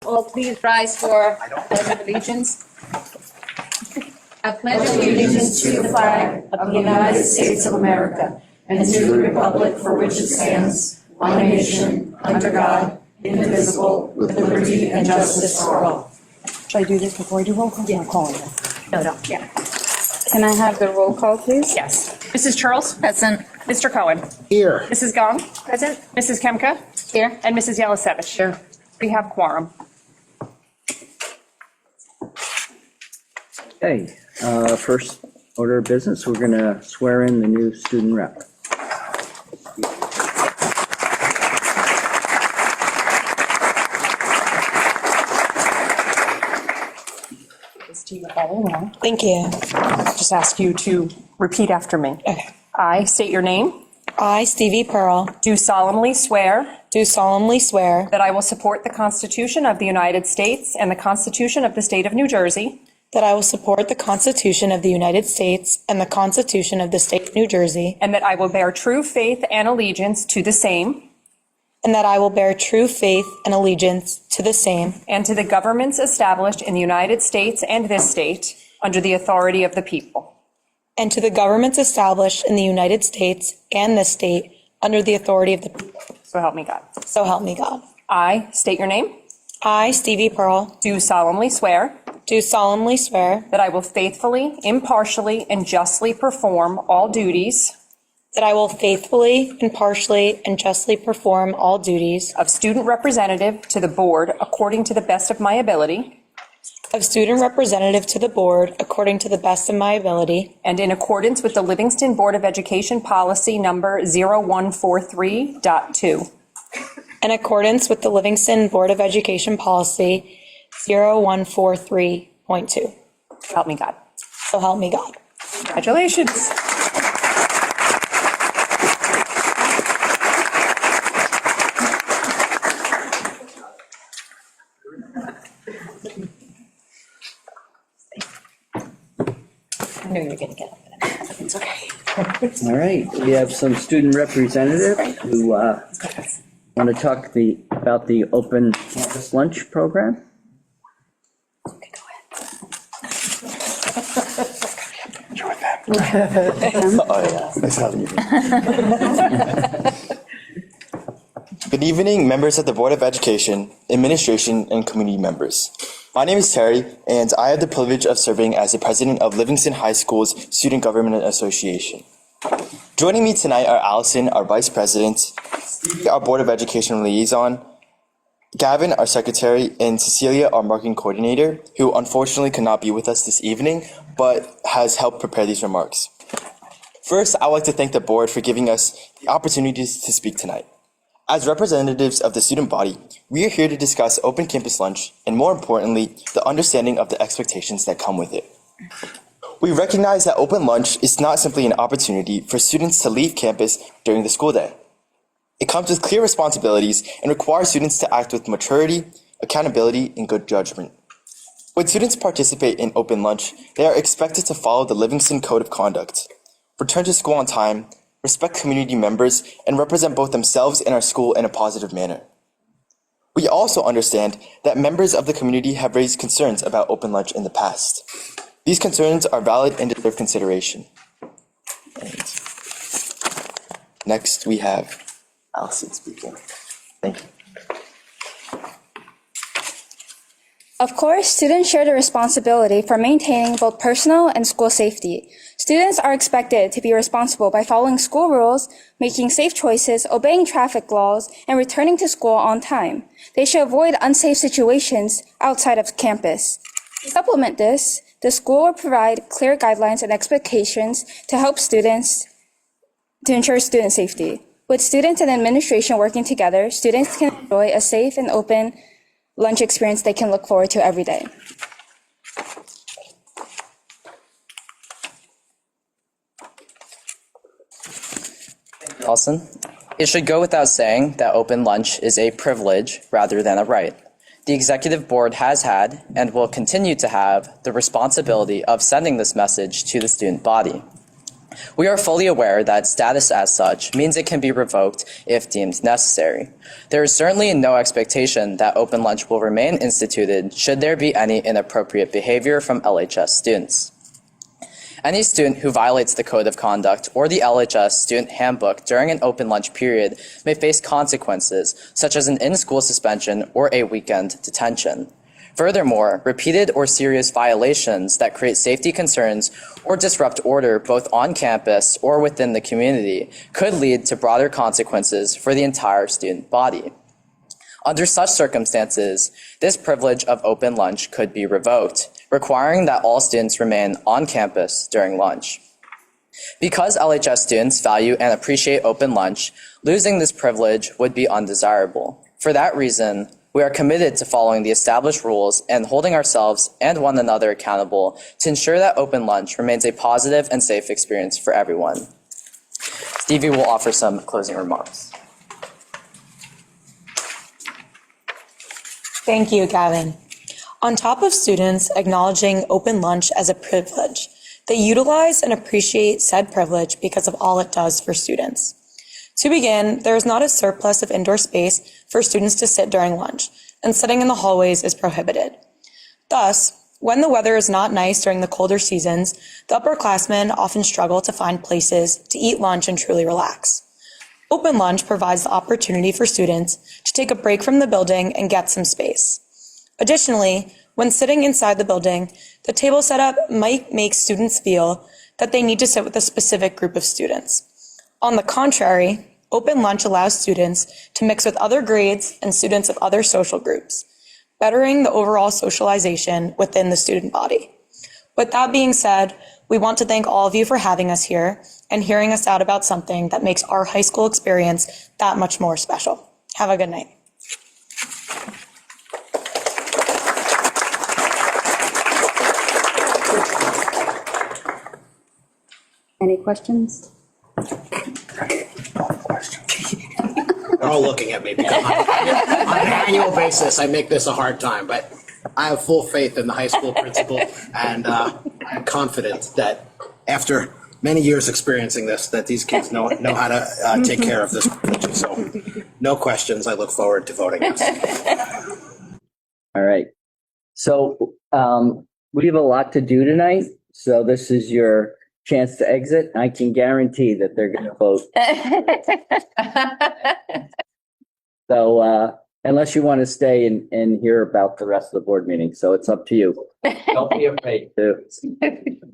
All please rise for pledge of allegiance. I pledge allegiance to the flag of the United States of America and to the republic for which it stands, one nation, under God, indivisible, with liberty and justice for all. Should I do this before I do roll call? Yeah. I'm calling it. No. Yeah. Can I have the roll call, please? Yes. Mrs. Charles? Present. Mr. Cohen? Here. Mrs. Gong? Present. Mrs. Kemka? Here. And Mrs. Yelisevich? Here. We have quorum. Okay, first order of business, we're going to swear in the new student rep. Thank you. Just ask you to repeat after me. Okay. I state your name. I, Stevie Pearl, Do solemnly swear do solemnly swear that I will support the Constitution of the United States and the Constitution of the State of New Jersey, that I will support the Constitution of the United States and the Constitution of the State of New Jersey, and that I will bear true faith and allegiance to the same and that I will bear true faith and allegiance to the same and to the governments established in the United States and this state under the authority of the people. and to the governments established in the United States and this state under the authority of the people. So help me God. So help me God. I state your name. I, Stevie Pearl, Do solemnly swear do solemnly swear that I will faithfully, impartially, and justly perform all duties that I will faithfully, impartially, and justly perform all duties of student representative to the board according to the best of my ability of student representative to the board according to the best of my ability and in accordance with the Livingston Board of Education policy number 0143.2. in accordance with the Livingston Board of Education policy 0143.2. Help me God. So help me God. Congratulations. I knew you were going to get up. It's okay. All right, we have some student representatives who want to talk about the open campus lunch program. Okay, go Nice having you. Good evening, members of the Board of Education, administration, and community members. My name is Terry, and I have the privilege of serving as the president of Livingston High School's Student Government Association. Joining me tonight are Allison, our vice president, Stevie, our Board of Education liaison, Gavin, our secretary, and Cecilia, our marketing coordinator, who unfortunately could not be with us this evening, but has helped prepare these remarks. First, I would like to thank the board for giving us the opportunities to speak tonight. As representatives of the student body, we are here to discuss open campus lunch and, more importantly, the understanding of the expectations that come with it. We recognize that open lunch is not simply an opportunity for students to leave campus during the school day. It comes with clear responsibilities and requires students to act with maturity, accountability, and good judgment. When students participate in open lunch, they are expected to follow the Livingston Code of Conduct, return to school on time, respect community members, and represent both themselves and our school in a positive manner. We also understand that members of the community have raised concerns about open lunch in the past. These concerns are valid and deserve consideration. And next, we have Allison speaking. Thank you. Of course, students share the responsibility for maintaining both personal and school safety. Students are expected to be responsible by following school rules, making safe choices, obeying traffic laws, and returning to school on time. They should avoid unsafe situations outside of campus. To supplement this, the school will provide clear guidelines and expectations to ensure student safety. With students and administration working together, students can enjoy a safe and open lunch experience they can look forward to every day. Allison, it should go without saying that open lunch is a privilege rather than a right. The executive board has had and will continue to have the responsibility of sending this message to the student body. We are fully aware that status as such means it can be revoked if deemed necessary. There is certainly no expectation that open lunch will remain instituted should there be any inappropriate behavior from LHS students. Any student who violates the Code of Conduct or the LHS Student Handbook during an open lunch period may face consequences, such as an in-school suspension or a weekend detention. Furthermore, repeated or serious violations that create safety concerns or disrupt order both on campus or within the community could lead to broader consequences for the entire student body. Under such circumstances, this privilege of open lunch could be revoked, requiring that all students remain on campus during lunch. Because LHS students value and appreciate open lunch, losing this privilege would be undesirable. For that reason, we are committed to following the established rules and holding ourselves and one another accountable to ensure that open lunch remains a positive and safe experience for everyone. Stevie will offer some closing remarks. Thank you, Gavin. On top of students acknowledging open lunch as a privilege, they utilize and appreciate said privilege because of all it does for students. To begin, there is not a surplus of indoor space for students to sit during lunch, and sitting in the hallways is prohibited. Thus, when the weather is not nice during the colder seasons, the upperclassmen often struggle to find places to eat lunch and truly relax. Open lunch provides the opportunity for students to take a break from the building and get some space. Additionally, when sitting inside the building, the table setup might make students feel that they need to sit with a specific group of students. On the contrary, open lunch allows students to mix with other grades and students of other social groups, bettering the overall socialization within the student body. With that being said, we want to thank all of you for having us here and hearing us out about something that makes our high school experience that much more special. Have a good night. Any questions? They're all looking at me because on an annual basis, I make this a hard time, but I have full faith in the high school principal, and I'm confident that after many years experiencing this, that these kids know how to take care of this privilege. So no questions. I look forward to voting yes. All right. So we have a lot to do tonight. So this is your chance to exit. I can guarantee that they're going to vote. So unless you want to stay and hear about the rest of the board meeting. So it's up to you. Don't be afraid to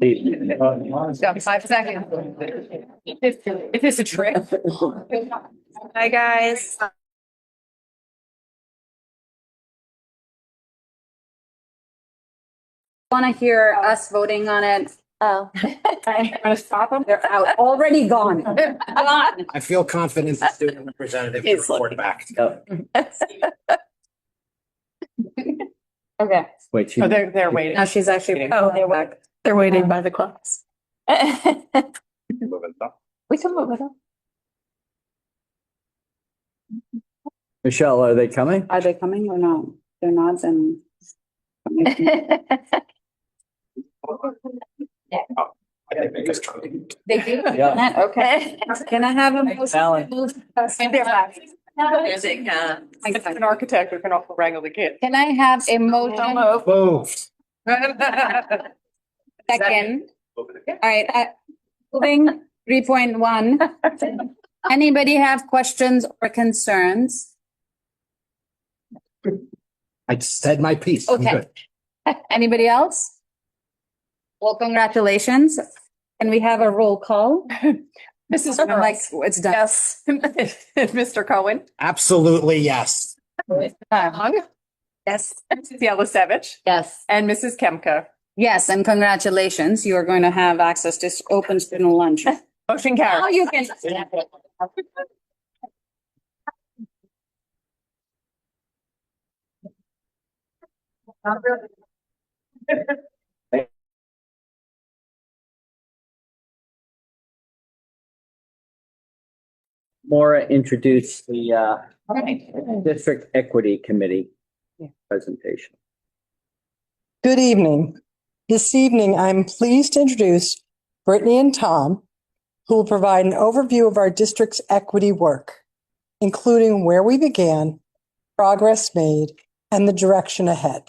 leave. 5 seconds. If it's a trick. Bye, guys. Want to hear us voting on it? Oh. I'm going to stop them. They're out, already gone. Gone. I feel confident the student representative will report back. Okay. Wait, They're waiting. Now she's actually. Oh, they're back. They're waiting by the class. We can move it up. Michelle, are they coming? Are they coming or not? Their nods and. They do? Yeah. Okay. Can I have a motion? Alan. They're back. It's an architect who can also wrangle the kids. Can I have a motion? Moved. Second. All right, moving 3.1. Anybody have questions or concerns? I said my piece. I'm Okay. good. Anybody else? Well, congratulations. Can we have a roll call? Mrs. Like, Burrows. it's done. Yes. Mr. Cohen. Absolutely yes. Hung. Yes. Mrs. Yelisevich. Yes. And Mrs. Kemka. Yes, and congratulations. You are going to have access to open student lunch. Motion carried. Oh, you can. Maura introduced the District Equity Committee presentation. Good evening. This evening, I'm pleased to introduce Brittany and Tom, who will provide an overview of our district's equity work, including where we began, progress made, and the direction ahead.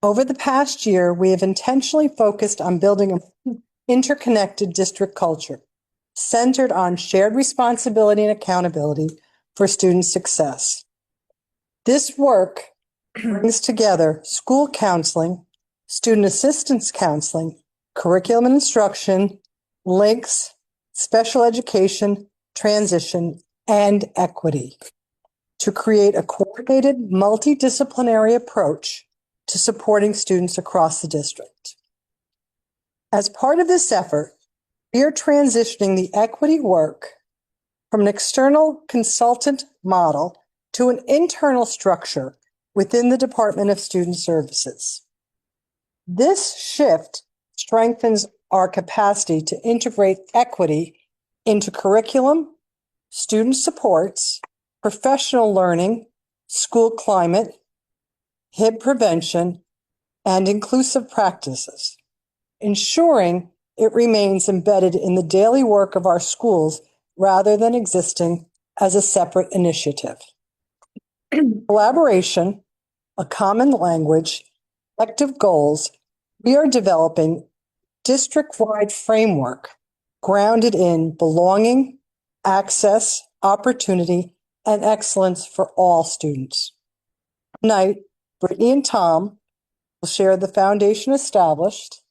Over the past year, we have intentionally focused on building an interconnected district culture centered on shared responsibility and accountability for student success. This work brings together school counseling, student assistance counseling, curriculum and instruction, links, special education, transition, and equity to create a coordinated multidisciplinary approach to supporting students across the district. As part of this effort, we are transitioning the equity work from an external consultant model to an internal structure within the Department of Student Services. This shift strengthens our capacity to integrate equity into curriculum, student supports, professional learning, school climate, HIB prevention, and inclusive practices, ensuring it remains embedded in the daily work of our schools rather than existing as a separate initiative. Collaboration, a common language, collective goals, we are developing district-wide framework grounded in belonging, access, opportunity, and excellence for all students. Tonight, Brittany and Tom will share the foundation established,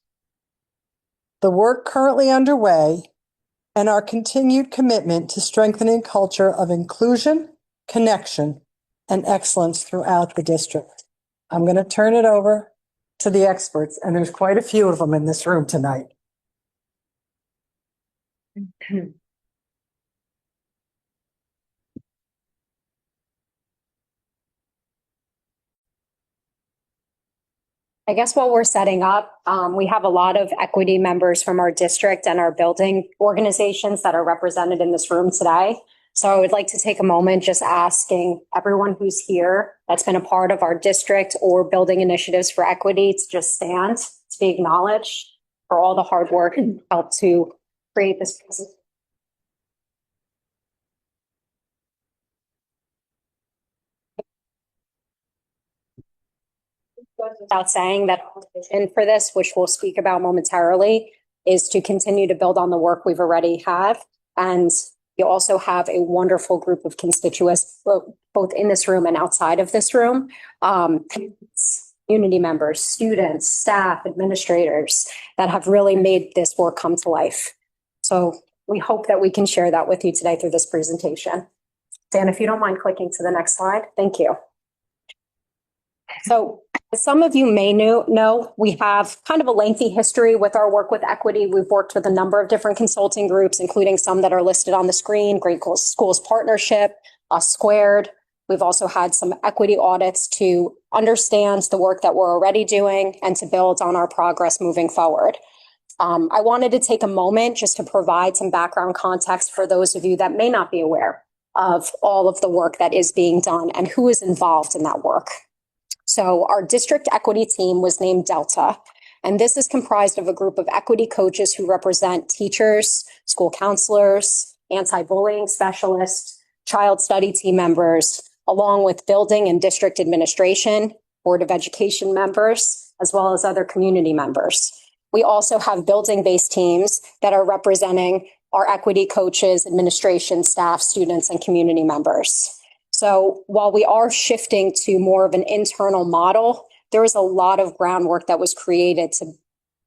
the work currently underway, and our continued commitment to strengthening a culture of inclusion, connection, and excellence throughout the district. I'm going to turn it over to the experts, and there's quite a few of them in this room tonight. I guess while we're setting up, we have a lot of equity members from our district and our building organizations that are represented in this room today. So I would like to take a moment just asking everyone who's here that's been a part of our district or building initiatives for equity to just stand, to be acknowledged for all the hard work and help to create this presentation. Without saying that our vision for this, which we'll speak about momentarily, is to continue to build on the work we've already have. And you also have a wonderful group of constituents, both in this room and outside of this room, community members, students, staff, administrators that have really made this work come to life. So we hope that we can share that with you today through this presentation. Dan, if you don't mind clicking to the next slide, thank you. So as some of you may know, we have kind of a lengthy history with our work with equity. We've worked with a number of different consulting groups, including some that are listed on the screen, Great Schools Partnership, Us Squared. We've also had some equity audits to understand the work that we're already doing and to build on our progress moving forward. I wanted to take a moment just to provide some background context for those of you that may not be aware of all of the work that is being done and who is involved in that work. So our district equity team was named Delta, and this is comprised of a group of equity coaches who represent teachers, school counselors, anti-bullying specialists, child study team members, along with building and district administration, Board of Education members, as well as other community members. We also have building-based teams that are representing our equity coaches, administration, staff, students, and community members. So while we are shifting to more of an internal model, there is a lot of groundwork that was created to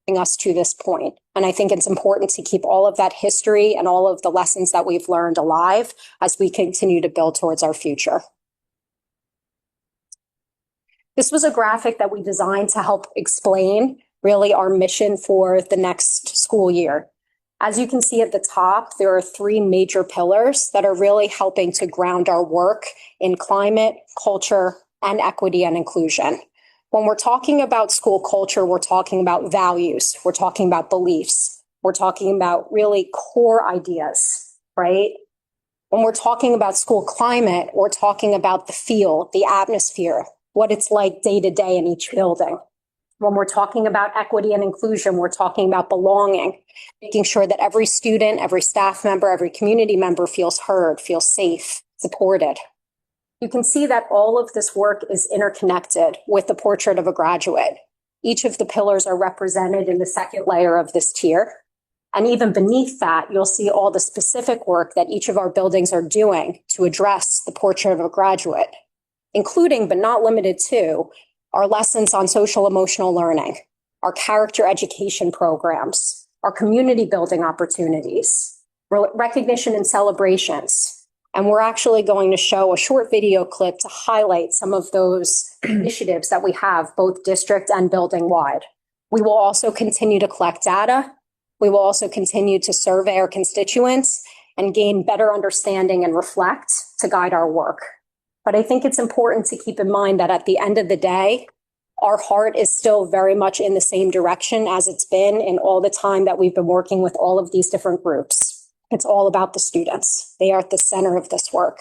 bring us to this point. And I think it's important to keep all of that history and all of the lessons that we've learned alive as we continue to build towards our future. This was a graphic that we designed to help explain really our mission for the next school year. As you can see at the top, there are three major pillars that are really helping to ground our work in climate, culture, and equity and inclusion. When we're talking about school culture, we're talking about values, we're talking about beliefs, we're talking about really core ideas, right? When we're talking about school climate, we're talking about the feel, the atmosphere, what it's like day to day in each building. When we're talking about equity and inclusion, we're talking about belonging, making sure that every student, every staff member, every community member feels heard, feels safe, supported. You can see that all of this work is interconnected with the portrait of a graduate. Each of the pillars are represented in the second layer of this tier. And even beneath that, you'll see all the specific work that each of our buildings are doing to address the portrait of a graduate, including but not limited to our lessons on social emotional learning, our character education programs, our community building opportunities, recognition and celebrations. And we're actually going to show a short video clip to highlight some of those initiatives that we have both district and building wide. We will also continue to collect data. We will also continue to survey our constituents and gain better understanding and reflect to guide our work. But I think it's important to keep in mind that at the end of the day, our heart is still very much in the same direction as it's been in all the time that we've been working with all of these different groups. It's all about the students. They are at the center of this work.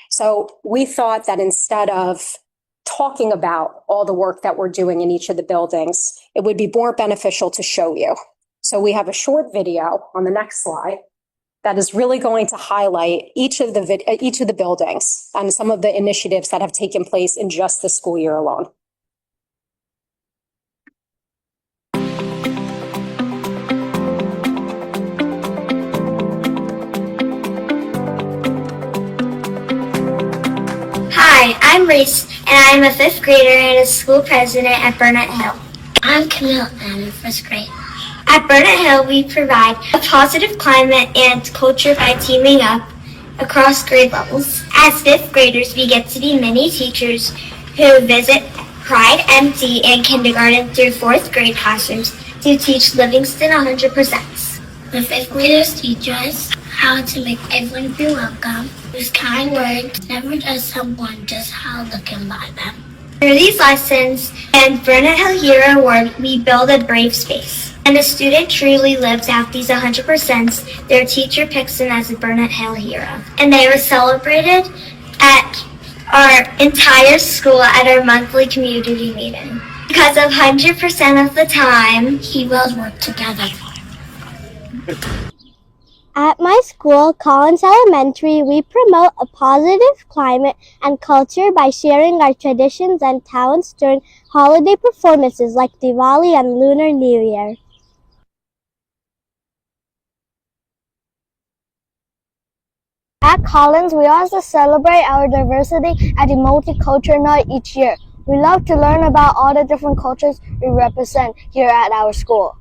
So we thought that instead of talking about all the work that we're doing in each of the buildings, it would be more beneficial to show you. So we have a short video on the next slide that is really going to highlight each of the buildings and some of the initiatives that have taken place in just the school year alone. Hi, I'm Reese, and I'm a fifth grader and a school president at Burnett Hill. I'm Camille, and I'm in first grade. At Burnett Hill, we provide a positive climate and culture by teaming up across grade levels. As fifth graders, we get to be mini teachers who visit Pride, MD, and kindergarten through fourth grade classrooms to teach Livingston 100%. The fifth graders teach us how to make everyone feel welcome, use kind words, never judge someone just how looking by them. Through these lessons and Burnett Hill Hero Award, we build a brave space. And the student truly lives out these 100%, their teacher picks them as a Burnett Hill hero. And they were celebrated at our entire school at our monthly community meeting. Because of 100% of the time, heroes work together. At my school, Collins Elementary, we promote a positive climate and culture by sharing our traditions and talents during holiday performances like Diwali and Lunar New Year. At Collins, we also celebrate our diversity at a multicultural night each year. We love to learn about all the different cultures we represent here at our school.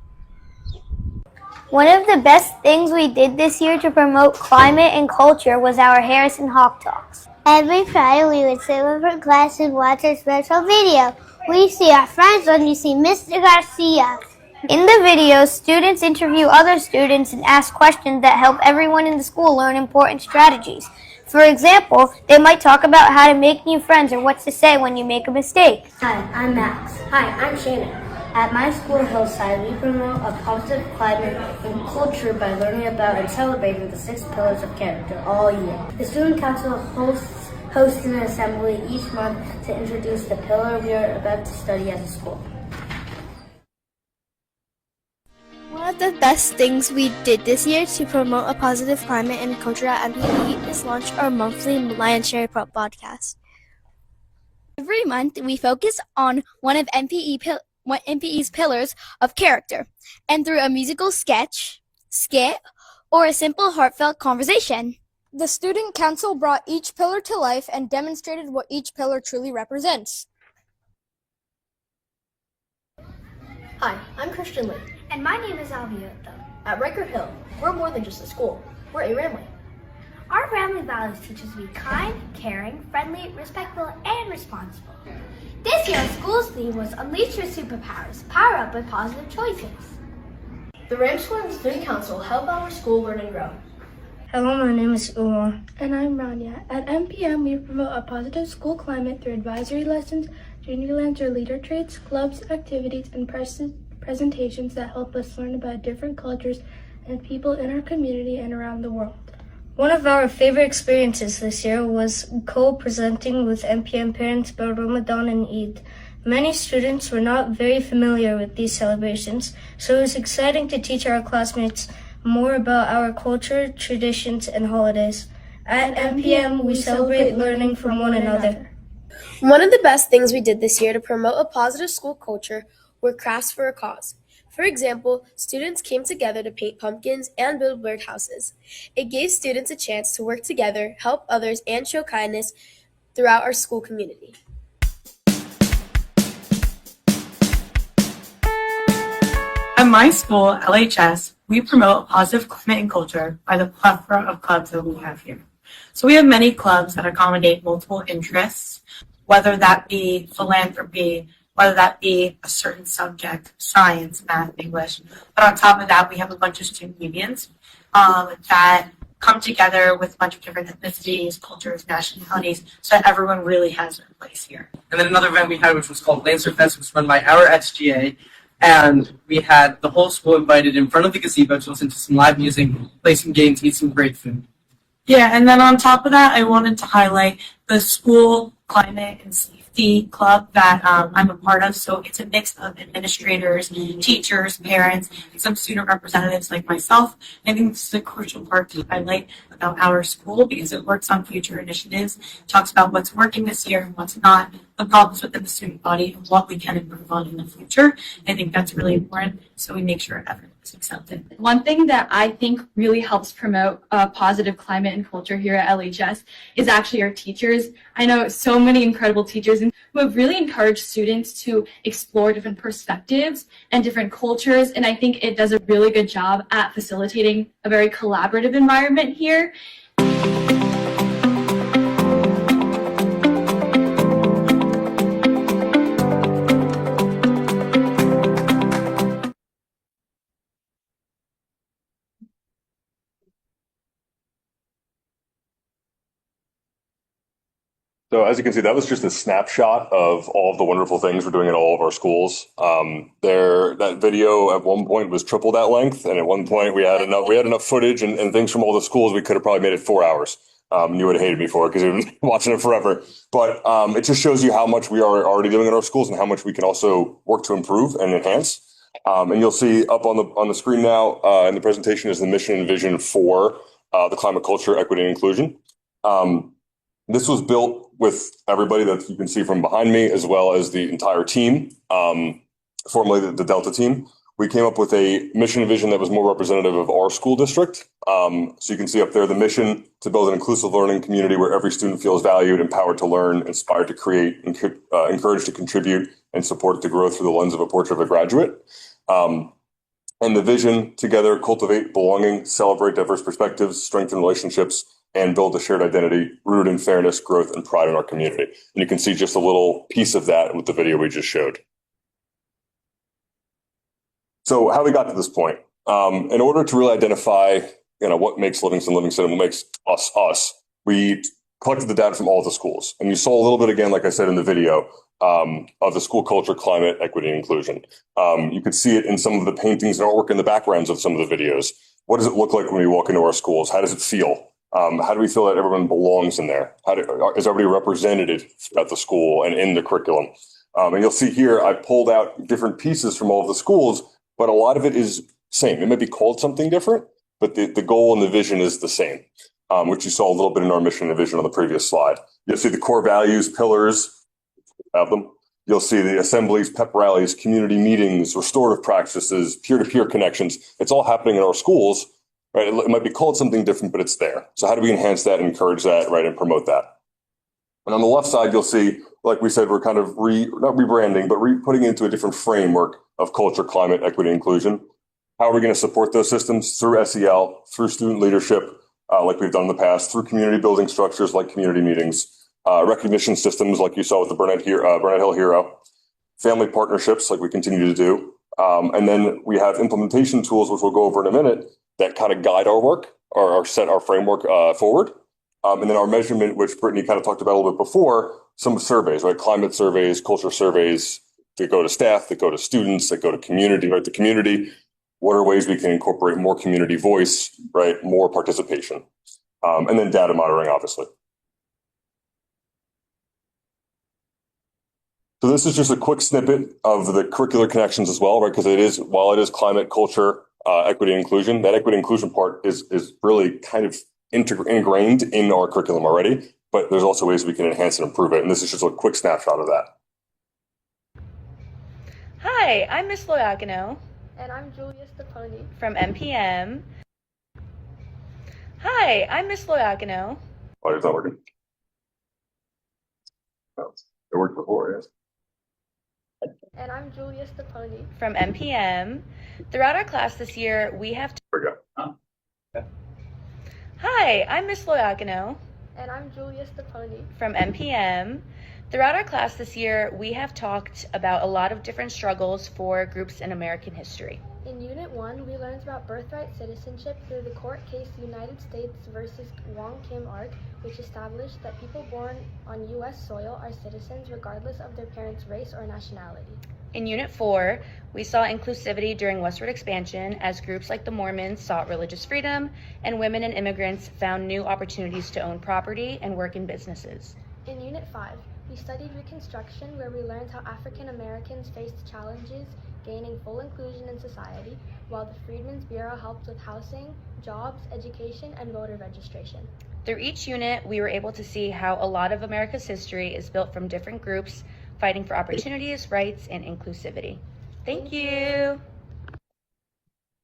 One of the best things we did this year to promote climate and culture was our Harrison Hawk Talks. Every Friday, we would sit with our class and watch a special video. We see our friends when you see Mr. Garcia. In the video, students interview other students and ask questions that help everyone in the school learn important strategies. For example, they might talk about how to make new friends or what to say when you make a mistake. Hi, I'm Max. Hi, I'm Shannon. At my school, Hillside, we promote a positive climate and culture by learning about and celebrating the 6 pillars of character all year. The Student Council hosts an assembly each month to introduce the pillar we are about to study as a school. One of the best things we did this year to promote a positive climate and culture at MPE is launch our monthly Lion Cherry Prep podcast. Every month, we focus on one of MPE's pillars of character, and through a musical sketch, skit, or a simple heartfelt conversation. The Student Council brought each pillar to life and demonstrated what each pillar truly represents. Hi, I'm Christian Lee. And my name is Alviota. At Riker Hill, we're more than just a school. We're a family. Our family values teach us to be kind, caring, friendly, respectful, and responsible. This year's school's theme was Unleash Your Superpowers, Power Up with Positive Choices. The Rams School and Student Council help our school learn and grow. Hello, my name is Umar. And I'm Rania. At MPM, we promote a positive school climate through advisory lessons, junior lands or leader traits, clubs, activities, and presentations that help us learn about different cultures and people in our community and around the world. One of our favorite experiences this year was co-presenting with MPM parents about Ramadan and Eid. Many students were not very familiar with these celebrations, so it was exciting to teach our classmates more about our culture, traditions, and holidays. At MPM, we celebrate learning from one another. One of the best things we did this year to promote a positive school culture were crafts for a cause. For example, students came together to paint pumpkins and build birdhouses. It gave students a chance to work together, help others, and show kindness throughout our school community. At my school, LHS, we promote positive climate and culture by the plethora of clubs that we have here. So we have many clubs that accommodate multiple interests, whether that be philanthropy, whether that be a certain subject, science, math, English. But on top of that, we have a bunch of student unions that come together with a bunch of different ethnicities, cultures, nationalities, so that everyone really has their place here. And then another event we had, which was called Lancer Fest, was run by our SGA. And we had the whole school invited in front of the gazebo to listen to some live music, play some games, eat some great food. Yeah, and then on top of that, I wanted to highlight the school climate and safety club that I'm a part of. So it's a mix of administrators, teachers, parents, and some student representatives like myself. I think this is a crucial part to highlight about our school because it works on future initiatives, talks about what's working this year and what's not, the problems within the student body, and what we can improve on in the future. I think that's really important, so we make sure everyone is accepted. One thing that I think really helps promote a positive climate and culture here at LHS is actually our teachers. I know so many incredible teachers who have really encouraged students to explore different perspectives and different cultures, and I think it does a really good job at facilitating a very collaborative environment here. So as you can see, that was just a snapshot of all of the wonderful things we're doing in all of our schools. That video at one point was triple that length, and at one point we had enough footage and things from all the schools we could have probably made it 4 hours. You would have hated me for it because you've been watching it forever. But it just shows you how much we are already doing in our schools and how much we can also work to improve and enhance. And you'll see up on the screen now in the presentation is the mission and vision for the climate, culture, equity, and inclusion. This was built with everybody that you can see from behind me, as well as the entire team, formerly the Delta team. We came up with a mission and vision that was more representative of our school district. So you can see up there the mission to build an inclusive learning community where every student feels valued, empowered to learn, inspired to create, encouraged to contribute, and supported to grow through the lens of a portrait of a graduate. And the vision: together, cultivate belonging, celebrate diverse perspectives, strengthen relationships, and build a shared identity rooted in fairness, growth, and pride in our community. And you can see just a little piece of that with the video we just showed. So how we got to this point, in order to really identify, what makes Livingston, and what makes us, we collected the data from all of the schools. And you saw a little bit again, like I said in the video, of the school culture, climate, equity, and inclusion. You could see it in some of the paintings and artwork in the backgrounds of some of the videos. What does it look like when we walk into our schools? How does it feel? How do we feel that everyone belongs in there? Is everybody represented at the school and in the curriculum? And you'll see here, I pulled out different pieces from all of the schools, but a lot of it is same. It might be called something different, but the goal and the vision is the same, which you saw a little bit in our mission and vision on the previous slide. You'll see the core values, pillars, have them. You'll see the assemblies, pep rallies, community meetings, restorative practices, peer-to-peer connections. It's all happening in our schools. Right, it might be called something different, but it's there. So how do we enhance that, encourage that, right, and promote that? And on the left side, you'll see, like we said, we're kind of not rebranding, but putting into a different framework of culture, climate, equity, inclusion. How are we going to support those systems? Through SEL, through student leadership, like we've done in the past, through community building structures like community meetings, recognition systems like you saw with the Burnett Hill Hero, family partnerships like we continue to do, and then we have implementation tools, which we'll go over in a minute, that kind of guide our work or set our framework forward. And then our measurement, which Brittany kind of talked about a little bit before, some surveys, right? Climate surveys, culture surveys that go to staff, that go to students, that go to community, right? The community, what are ways we can incorporate more community voice, right? More participation. And then data monitoring, obviously. So this is just a quick snippet of the curricular connections as well, right? Because while it is climate, culture, equity, and inclusion, that equity and inclusion part is really kind of ingrained in our curriculum already, but there's also ways we can enhance and improve it. And this is just a quick snapshot of that. Hi, I'm Miss Loyagano. And I'm Julia Steponi from MPM. Hi, I'm Miss Loyagano. Oh, it's not working. No, it worked before, yes. And I'm Julia Steponi from MPM. Throughout our class this year, we have Hi, I'm Miss Loyagano. And I'm Julia Steponi from MPM. Throughout our class this year, we have talked about a lot of different struggles for groups in American history. In Unit 1, we learned about birthright citizenship through the court case United States versus Wong Kim Ark, which established that people born on U.S. soil are citizens regardless of their parents' race or nationality. In Unit 4, we saw inclusivity during westward expansion as groups like the Mormons sought religious freedom and women and immigrants found new opportunities to own property and work in businesses. In Unit 5, we studied Reconstruction, where we learned how African Americans faced challenges gaining full inclusion in society, while the Freedmen's Bureau helped with housing, jobs, education, and voter registration. Through each unit, we were able to see how a lot of America's history is built from different groups fighting for opportunities, rights, and inclusivity. Thank you.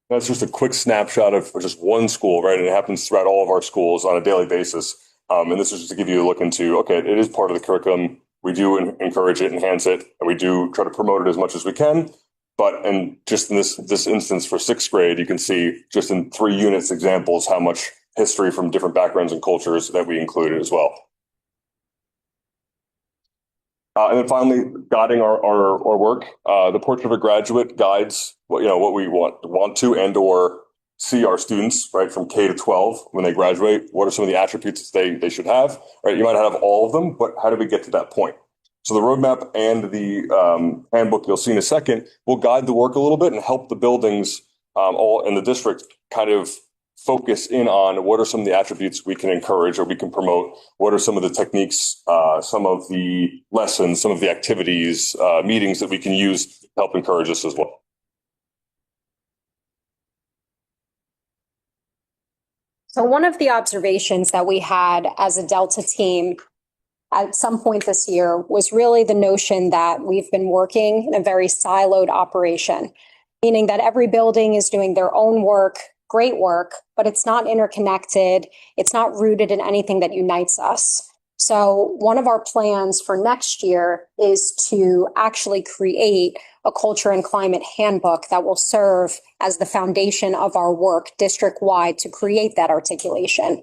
That's just a quick snapshot of just one school, right? And it happens throughout all of our schools on a daily basis. And this is just to give you a look into, okay, it is part of the curriculum. We do encourage it, enhance it, and we do try to promote it as much as we can. But and just in this instance for sixth grade, you can see just in 3 units examples how much history from different backgrounds and cultures that we included as well. And then finally, guiding our work, the Portrait of a Graduate guides what we want to and or see our students, right, from K to 12 when they graduate. What are some of the attributes they should have, right? You might not have all of them, but how do we get to that point? So the roadmap and the handbook you'll see in a second will guide the work a little bit and help the buildings all in the district kind of focus in on what are some of the attributes we can encourage or we can promote, what are some of the techniques, some of the lessons, some of the activities, meetings that we can use to help encourage this as well. So one of the observations that we had as a Delta team at some point this year was really the notion that we've been working in a very siloed operation, meaning that every building is doing their own work, great work, but it's not interconnected. It's not rooted in anything that unites us. So one of our plans for next year is to actually create a culture and climate handbook that will serve as the foundation of our work district-wide to create that articulation.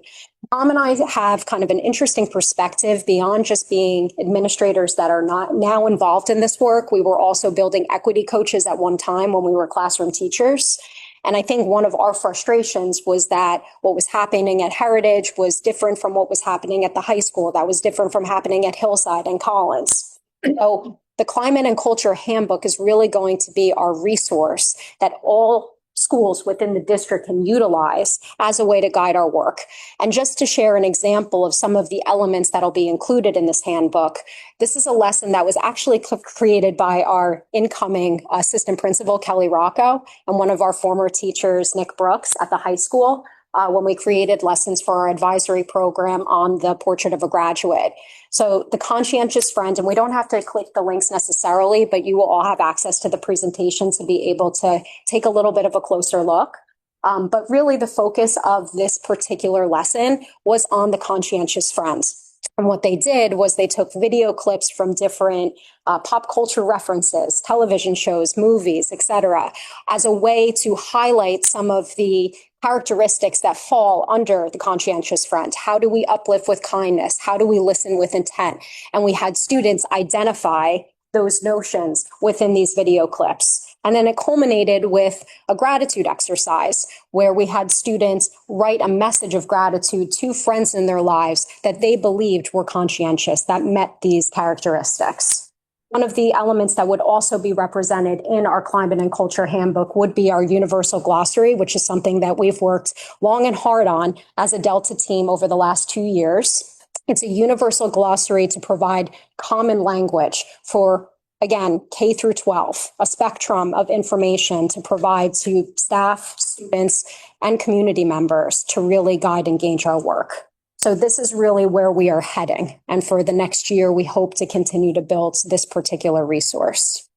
Tom and I have kind of an interesting perspective beyond just being administrators that are not now involved in this work. We were also building equity coaches at one time when we were classroom teachers. And I think one of our frustrations was that what was happening at Heritage was different from what was happening at the high school. That was different from happening at Hillside and Collins. So the Climate and Culture Handbook is really going to be our resource that all schools within the district can utilize as a way to guide our work. And just to share an example of some of the elements that'll be included in this handbook, this is a lesson that was actually created by our incoming assistant principal, Kelly Rocco, and one of our former teachers, Nick Brooks, at the high school, when we created lessons for our advisory program on the Portrait of a Graduate. So the conscientious friend, and we don't have to click the links necessarily, but you will all have access to the presentation to be able to take a little bit of a closer look. But really the focus of this particular lesson was on the conscientious friends. And what they did was they took video clips from different pop culture references, television shows, movies, etc., as a way to highlight some of the characteristics that fall under the conscientious friend. How do we uplift with kindness? How do we listen with intent? And we had students identify those notions within these video clips. And then it culminated with a gratitude exercise where we had students write a message of gratitude to friends in their lives that they believed were conscientious, that met these characteristics. One of the elements that would also be represented in our Climate and Culture Handbook would be our universal glossary, which is something that we've worked long and hard on as a Delta team over the last 2 years. It's a universal glossary to provide common language for Again, K through 12, a spectrum of information to provide to staff, students, and community members to really guide and gauge our work. So this is really where we are heading. And for the next year, we hope to continue to build this particular resource.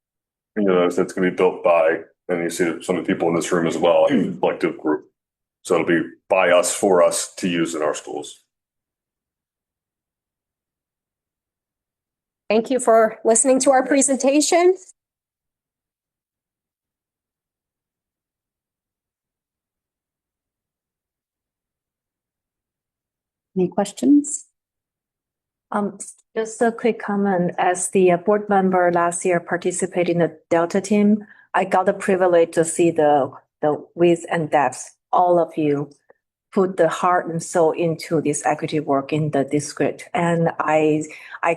You know, it's going to be built by, and you see some of the people in this room as well, a collective group. So it'll be by us, for us to use in our schools. Thank you for listening to our presentation. Any questions? Just a quick comment. As the board member last year participated in the Delta team, I got the privilege to see the width and depth. All of you put the heart and soul into this equity work in the district. And I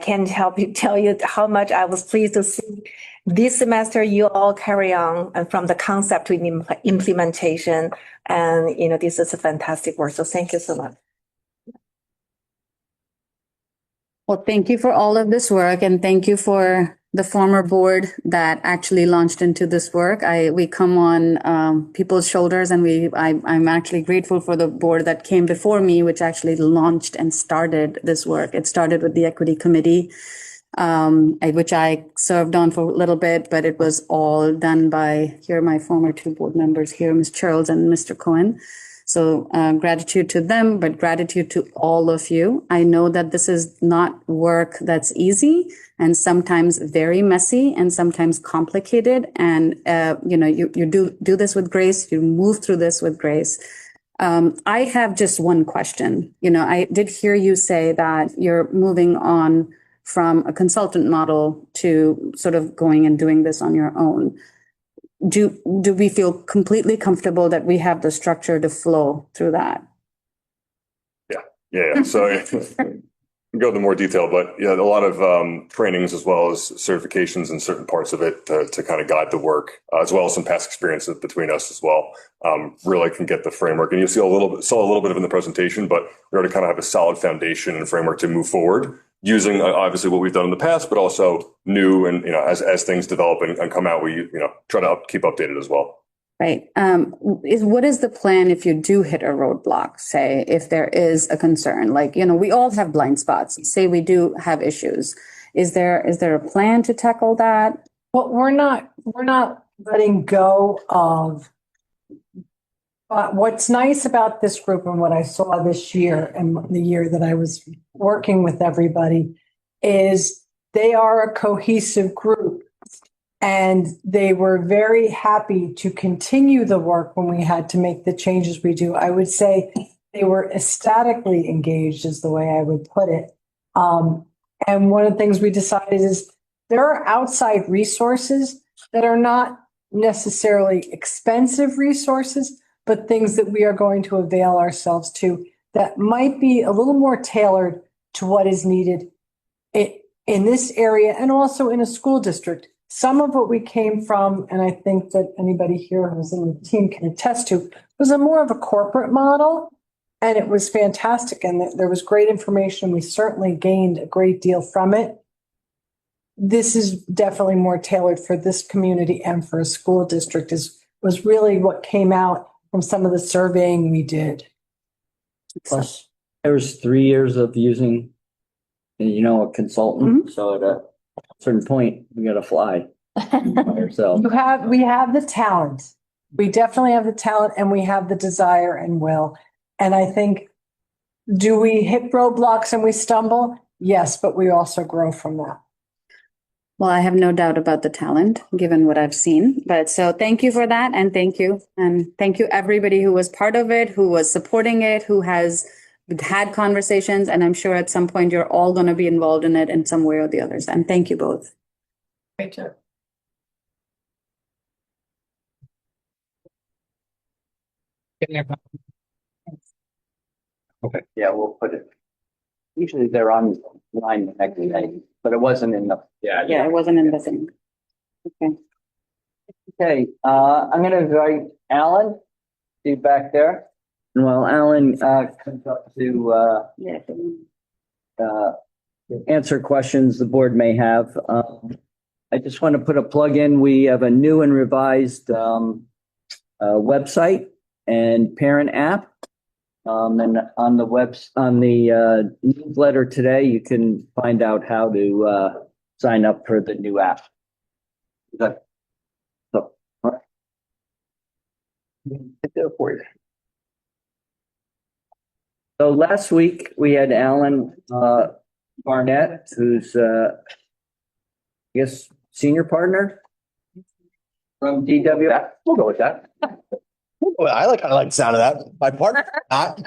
can't help you tell you how much I was pleased to see this semester you all carry on and from the concept to implementation. And, you know, this is a fantastic work. So thank you so much. Well, thank you for all of this work, and thank you for the former board that actually launched into this work. We come on people's shoulders, and I'm actually grateful for the board that came before me, which actually launched and started this work. It started with the Equity Committee, which I served on for a little bit, but it was all done by my former two board members here, Ms. Charles and Mr. Cohen. So gratitude to them, but gratitude to all of you. I know that this is not work that's easy and sometimes very messy and sometimes complicated. And, you do this with grace. You move through this with grace. I have just one question. I did hear you say that you're moving on from a consultant model to sort of going and doing this on your own. Do we feel completely comfortable that we have the structure to flow through that? Yeah. So go into more detail, but yeah, a lot of trainings as well as certifications in certain parts of it to kind of guide the work, as well as some past experiences between us as well. Really can get the framework, and you saw a little bit of in the presentation, but we already kind of have a solid foundation and framework to move forward using obviously what we've done in the past, but also new and as things develop and come out, we try to keep updated as well. Right. What is the plan if you do hit a roadblock? Say if there is a concern, like we all have blind spots. Say we do have issues. Is there a plan to tackle that? Well, we're not letting go of. But what's nice about this group and what I saw this year and the year that I was working with everybody is they are a cohesive group, and they were very happy to continue the work when we had to make the changes we do. I would say they were ecstatically engaged is the way I would put it. And one of the things we decided is there are outside resources that are not necessarily expensive resources, but things that we are going to avail ourselves to that might be a little more tailored to what is needed in this area and also in a school district. Some of what we came from, and I think that anybody here who's in the team can attest to, was a more of a corporate model, and it was fantastic, and there was great information. We certainly gained a great deal from it. This is definitely more tailored for this community and for a school district was really what came out from some of the surveying we did. Plus, there was 3 years of using, a consultant. So at a certain point, we got to fly by ourselves. We have the talent. We definitely have the talent, and we have the desire and will. And I think, do we hit roadblocks and we stumble? Yes, but we also grow from that. Well, I have no doubt about the talent, given what I've seen. But so thank you for that. And thank you. And thank you, everybody who was part of it, who was supporting it, who has had conversations. And I'm sure at some point you're all going to be involved in it in some way or the others. And thank you both. Great job. Okay. Yeah, we'll put it. Usually they're online the next day, but it wasn't in the. Yeah, it wasn't in the thing. Okay. Okay, I'm going to invite Alan, see you back there. And while Alan comes up to answer questions the board may have, I just want to put a plug in. We have a new and revised website and parent app. And on the newsletter today, you can find out how to sign up for the new app. So, all right. Get there for you. So last week we had Alan Barnett, who's I guess senior partner from DWF. We'll go with that. Well, I like the sound of that. My partner, not.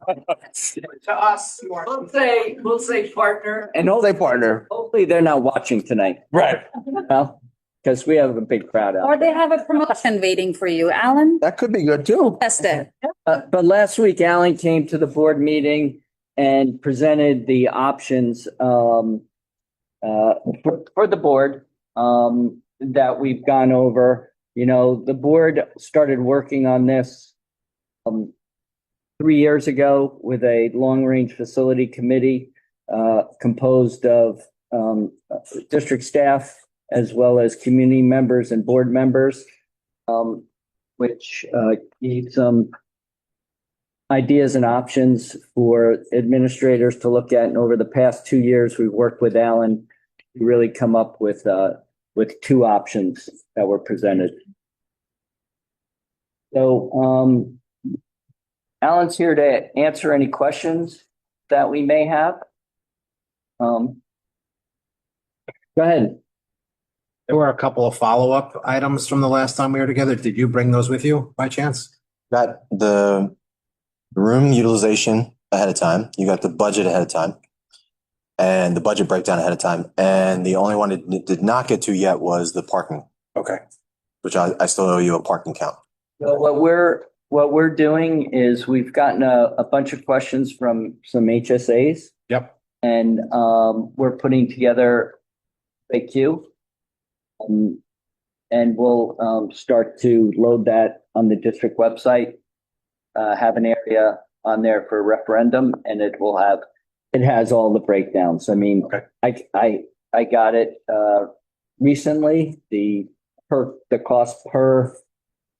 To us, we'll say partner, and hopefully they're not watching tonight. Right. Well, because we have a big crowd out. Or they have a promotion waiting for you, Alan. That could be good too. Test it. But last week, Alan came to the board meeting and presented the options for the board that we've gone over. You know, the board started working on this 3 years ago with a long-range facility committee composed of district staff as well as community members and board members, which gave some ideas and options for administrators to look at. And over the past 2 years, we've worked with Alan to really come up with 2 options that were presented. So Alan's here to answer any questions that we may have. Go ahead. There were a couple of follow-up items from the last time we were together. Did you bring those with you by chance? Got the room utilization ahead of time. You got the budget ahead of time. And the budget breakdown ahead of time. And the only one it did not get to yet was the parking. Okay. Which I still owe you a parking count. So what we're doing is we've gotten a bunch of questions from some HSAs. Yep. And we're putting together a queue. And we'll start to load that on the district website, have an area on there for referendum, and it has all the breakdowns. I mean, okay. I got it recently, the cost per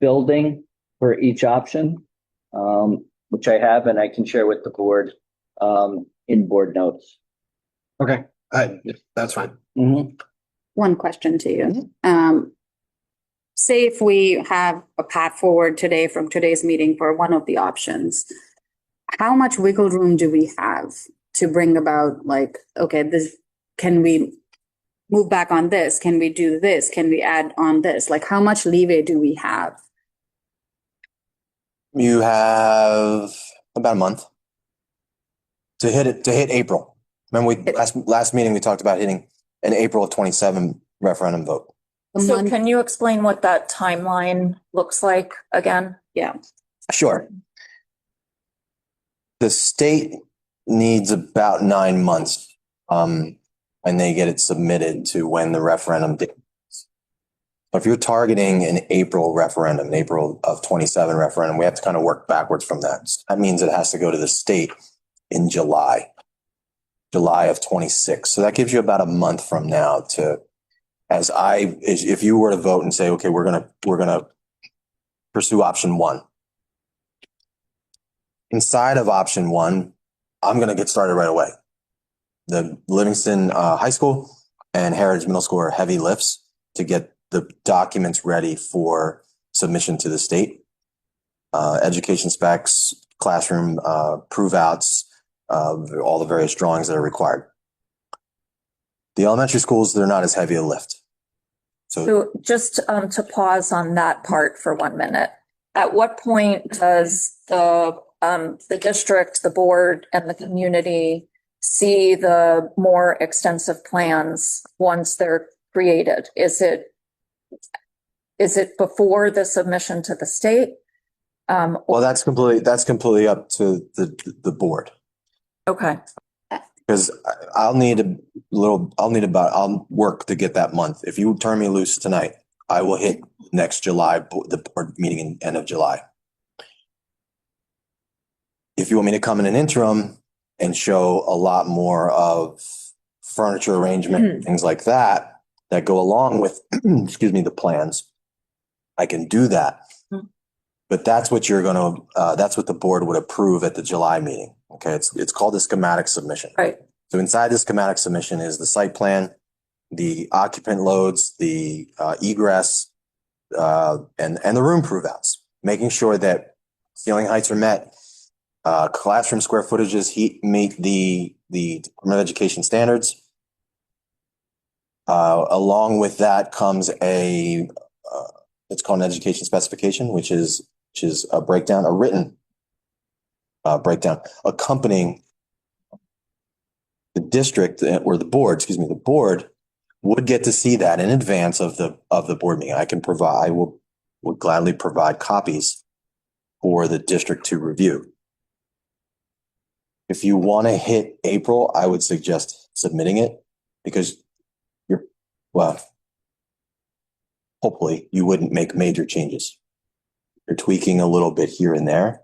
building for each option, which I have, and I can share with the board in board notes. Okay, that's fine. Mm-hmm. One question to you. Say if we have a path forward today from today's meeting for one of the options, how much wiggle room do we have to bring about, like, okay, this, can we move back on this? Can we do this? Can we add on this? Like, how much leeway do we have? You have about a month to hit April. Remember last meeting we talked about hitting an April of 27 referendum vote. So can you explain what that timeline looks like again? Yeah. Sure. The state needs about 9 months, and they get it submitted to when the referendum date. So if you're targeting an April referendum, an April of 27 referendum, we have to kind of work backwards from that. So that means it has to go to the state in July of 26. So that gives you about a month from now to, if you were to vote and say, okay, we're gonna pursue option 1. Inside of option 1, I'm going to get started right away. The Livingston High School and Heritage Middle School are heavy lifts to get the documents ready for submission to the state. Education specs, classroom prove outs, all the various drawings that are required. The elementary schools, they're not as heavy a lift. So just to pause on that part for 1 minute, at what point does the district, the board, and the community see the more extensive plans once they're created? Is it before the submission to the state? Well, that's completely up to the board. Okay. Because I'll work to get that month. If you turn me loose tonight, I will hit next July, the board meeting in end of July. If you want me to come in an interim and show a lot more of furniture arrangement, things like that go along with, excuse me, the plans. I can do that. But that's what that's what the board would approve at the July meeting. Okay, it's called the schematic submission. Right. So inside the schematic submission is the site plan, the occupant loads, the egress, and the room prove-outs, making sure that ceiling heights are met, classroom square footages meet the Department of Education standards. Along with that comes it's called an education specification, which is a breakdown, a written breakdown accompanying the district or the board. Excuse me, the board would get to see that in advance of the board meeting. I will gladly provide copies for the district to review. If you want to hit April, I would suggest submitting it because hopefully you wouldn't make major changes. You're tweaking a little bit here and there.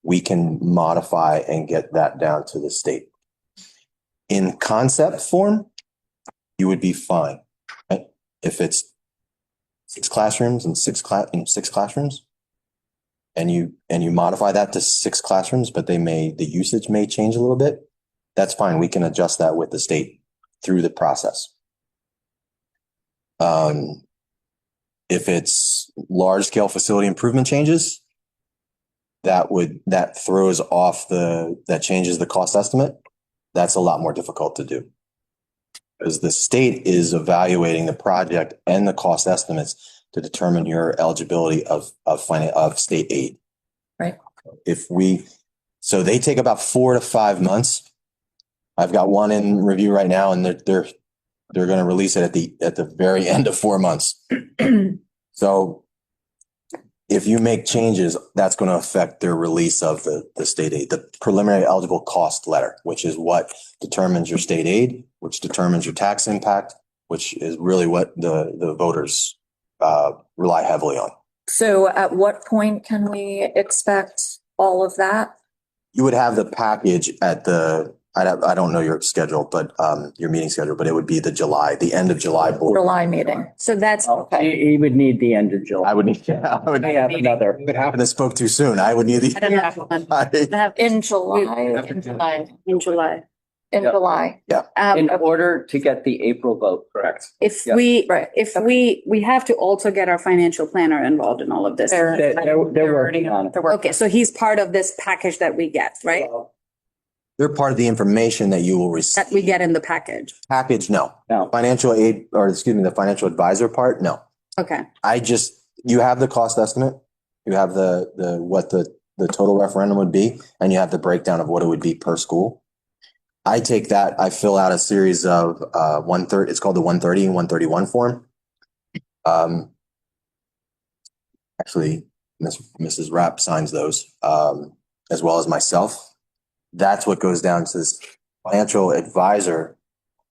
We can modify and get that down to the state. In concept form, you would be fine. Right? If it's 6 classrooms and 6 classrooms, and you modify that to 6 classrooms, but the usage may change a little bit, that's fine. We can adjust that with the state through the process. If it's large scale facility improvement changes, that throws off that changes the cost estimate. That's a lot more difficult to do because the state is evaluating the project and the cost estimates to determine your eligibility of state aid. Right. So they take about 4 to 5 months. I've got one in review right now, and they're going to release it at the very end of 4 months. So if you make changes, that's going to affect their release of the state aid, the preliminary eligible cost letter, which is what determines your state aid, which determines your tax impact, which is really what the voters rely heavily on. So at what point can we expect all of that? You would have the package at I don't know your schedule, but your meeting schedule, but it would be the end of July board. July meeting. So that's okay. He would need the end of July. I would need another. What happened? I spoke too soon. I would need In July. Yeah. In order to get the April vote, correct? If we have to also get our financial planner involved in all of this. They're working on it. Okay, so he's part of this package that we get, right? They're part of the information that you will receive. That we get in the package. Package, no. Financial aid, the financial advisor part, no. Okay. You have the cost estimate. You have what the total referendum would be, and you have the breakdown of what it would be per school. I take that, I fill out a series of 130, it's called the 130 and 131 form. Actually, Mrs. Rapp signs those, as well as myself. That's what goes down to this financial advisor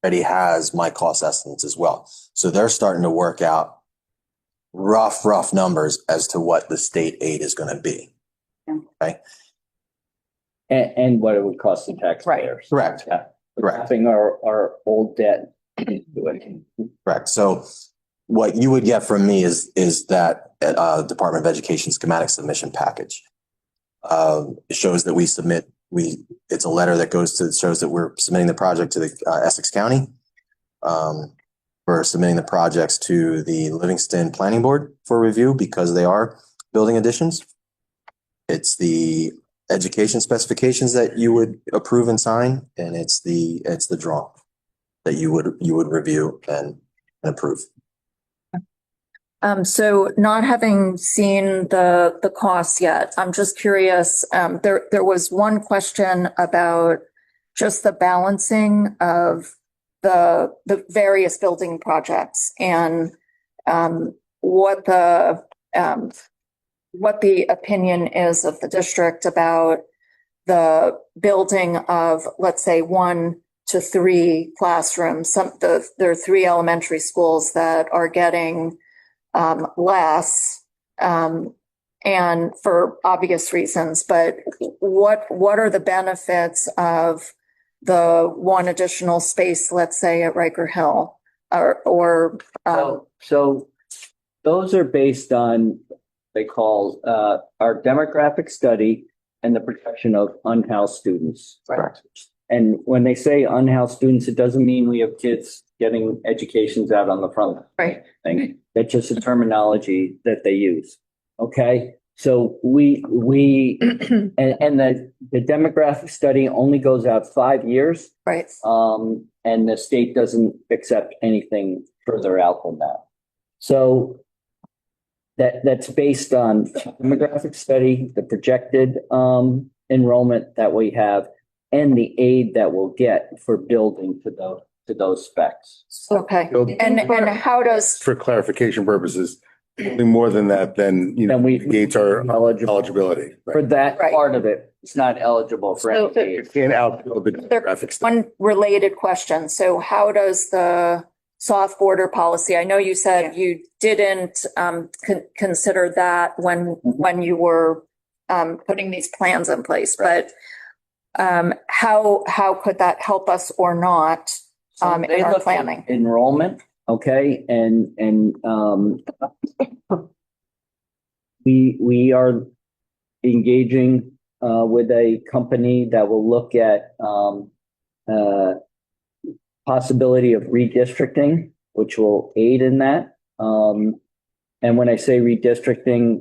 already has my cost estimates as well. So they're starting to work out rough numbers as to what the state aid is going to be. Okay. And what it would cost the taxpayers. Correct. Yeah. Correct. Having our old debt. Correct. So what you would get from me is that Department of Education schematic submission package. It shows that we submit. It's a letter that shows that we're submitting the project to the Essex County. We're submitting the projects to the Livingston Planning Board for review because they are building additions. It's the education specifications that you would approve and sign, and it's the drawing that you would review and approve. So not having seen the costs yet, I'm just curious. There was one question about just the balancing of the various building projects and what the opinion is of the district about the building of, let's say, 1 to 3 classrooms. There are 3 elementary schools that are getting less, and for obvious reasons, but what are the benefits of the one additional space, let's say at Riker Hill, or So those are based on, they call, our demographic study and the protection of unhoused students. Correct. And when they say unhoused students, it doesn't mean we have kids getting educations out on the front. Right. Thing. That's just a terminology that they use. Okay. So and the demographic study only goes out 5 years. Right. And the state doesn't accept anything further out than that. So that's based on demographic study, the projected enrollment that we have, and the aid that we'll get for building to those specs. Okay. And how does, For clarification purposes, anything more than that, then, Then we negates our eligibility. For that Right. part of it, it's not eligible for So any You aid. can't outbuild the demographic study. one related question. So how does the soft border policy, I know you said you didn't consider that when you were putting these plans in place, but how could that help us or not They in our look at planning? enrollment, okay, and we are engaging with a company that will look at possibility of redistricting, which will aid in that. And when I say redistricting,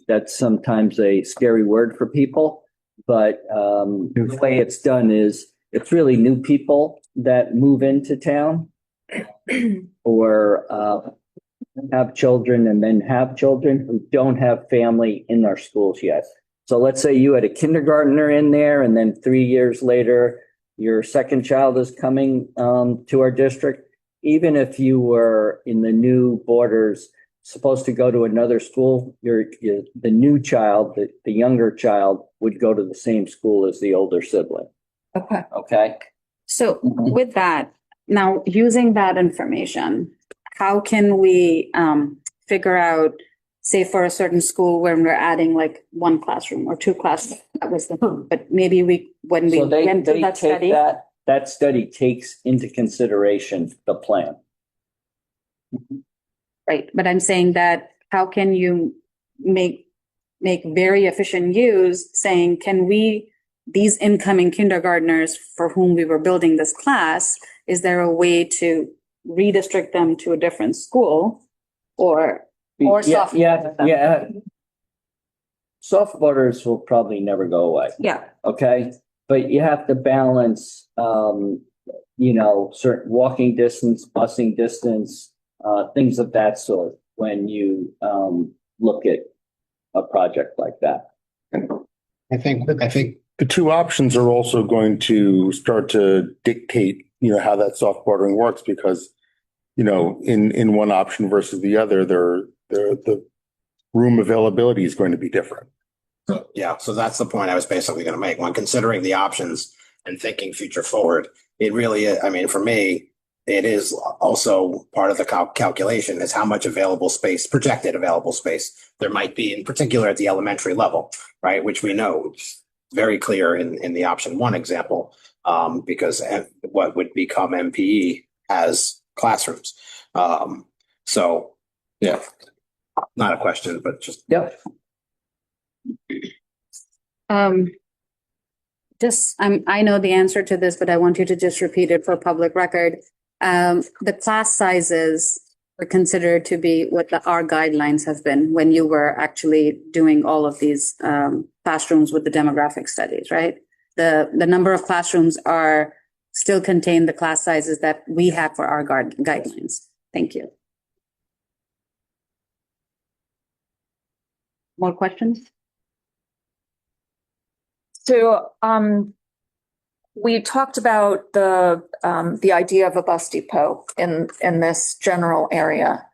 that's sometimes a scary word for people, but the way it's done is it's really new people that move into town or have children and then have children who don't have family in our schools yet. So let's say you had a kindergartner in there and then 3 years later, your second child is coming to our district. Even if you were in the new borders, supposed to go to another school, the new child, the younger child would go to the same school as the older sibling. Okay. Okay. So with that, now using that information, how can we figure out, say for a certain school when we're adding like one classroom or two classrooms, that was but maybe when we So they went to that take study. that study takes into consideration the plan. Right, but I'm saying that how can you make very efficient use, saying, can we, these incoming kindergartners for whom we were building this class, is there a way to redistrict them to a different school or soft? Yeah. Soft borders will probably never go away. Yeah. Okay. But you have to balance, certain walking distance, busing distance, things of that sort when you look at a project like that. I think The two options are also going to start to dictate, how that soft bordering works because, in one option versus the other, the room availability is going to be different. So that's the point I was basically going to make. When considering the options and thinking future forward, it really is, for me, it is also part of the calculation is how much available space, projected available space there might be, in particular at the elementary level, right? Which we know is very clear in the option one example, because what would become MPE has classrooms. So yeah, not a question, but just. Yep. I know the answer to this, but I want you to just repeat it for public record. The class sizes were considered to be what our guidelines have been when you were actually doing all of these classrooms with the demographic studies, right? The number of classrooms are still contain the class sizes that we have for our guidelines. Thank you. More questions? So we talked about the idea of a bus depot in this general area.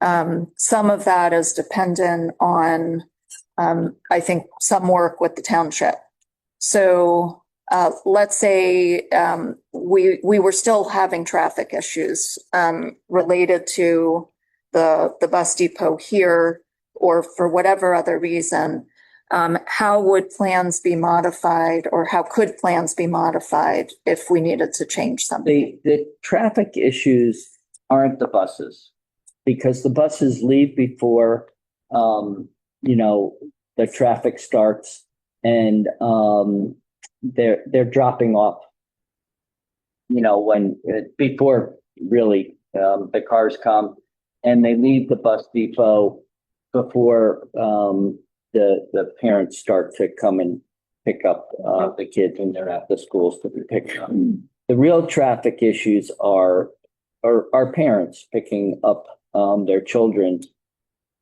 Some of that is dependent on, I think, some work with the township. So let's say we were still having traffic issues related to the bus depot here, or for whatever other reason. How would plans be modified, or how could plans be modified if we needed to change something? The traffic issues aren't the buses, because the buses leave before, the traffic starts, and they're dropping off, before really the cars come, and they leave the bus depot before the parents start to come and pick up the kids when they're at the schools to be picked up. The real traffic issues are parents picking up their children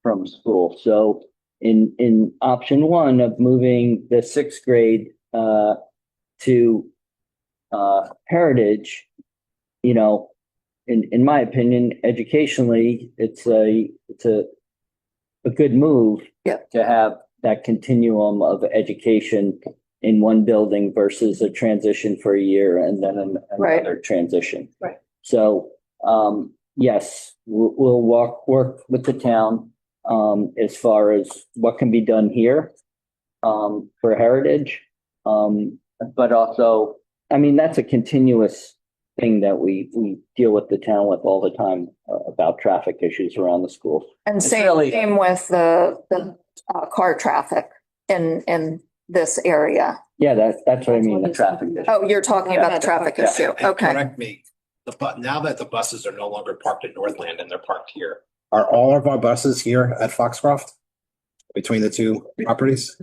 from school. So in option one of moving the sixth grade to Heritage, in my opinion, educationally, it's a good move to have that continuum of education in one building versus a transition for a year and then another transition. Right. So, yes, we'll work with the town as far as what can be done here for Heritage. But also, that's a continuous thing that we deal with the town with all the time about traffic issues around the schools. And It's same with the car traffic in this area. Yeah, that's what I mean, the traffic issue. Oh, you're talking about the traffic issue. And Okay. correct me, now that the buses are no longer parked at Northland and they're parked here, are all of our buses here at Foxcroft between the two properties?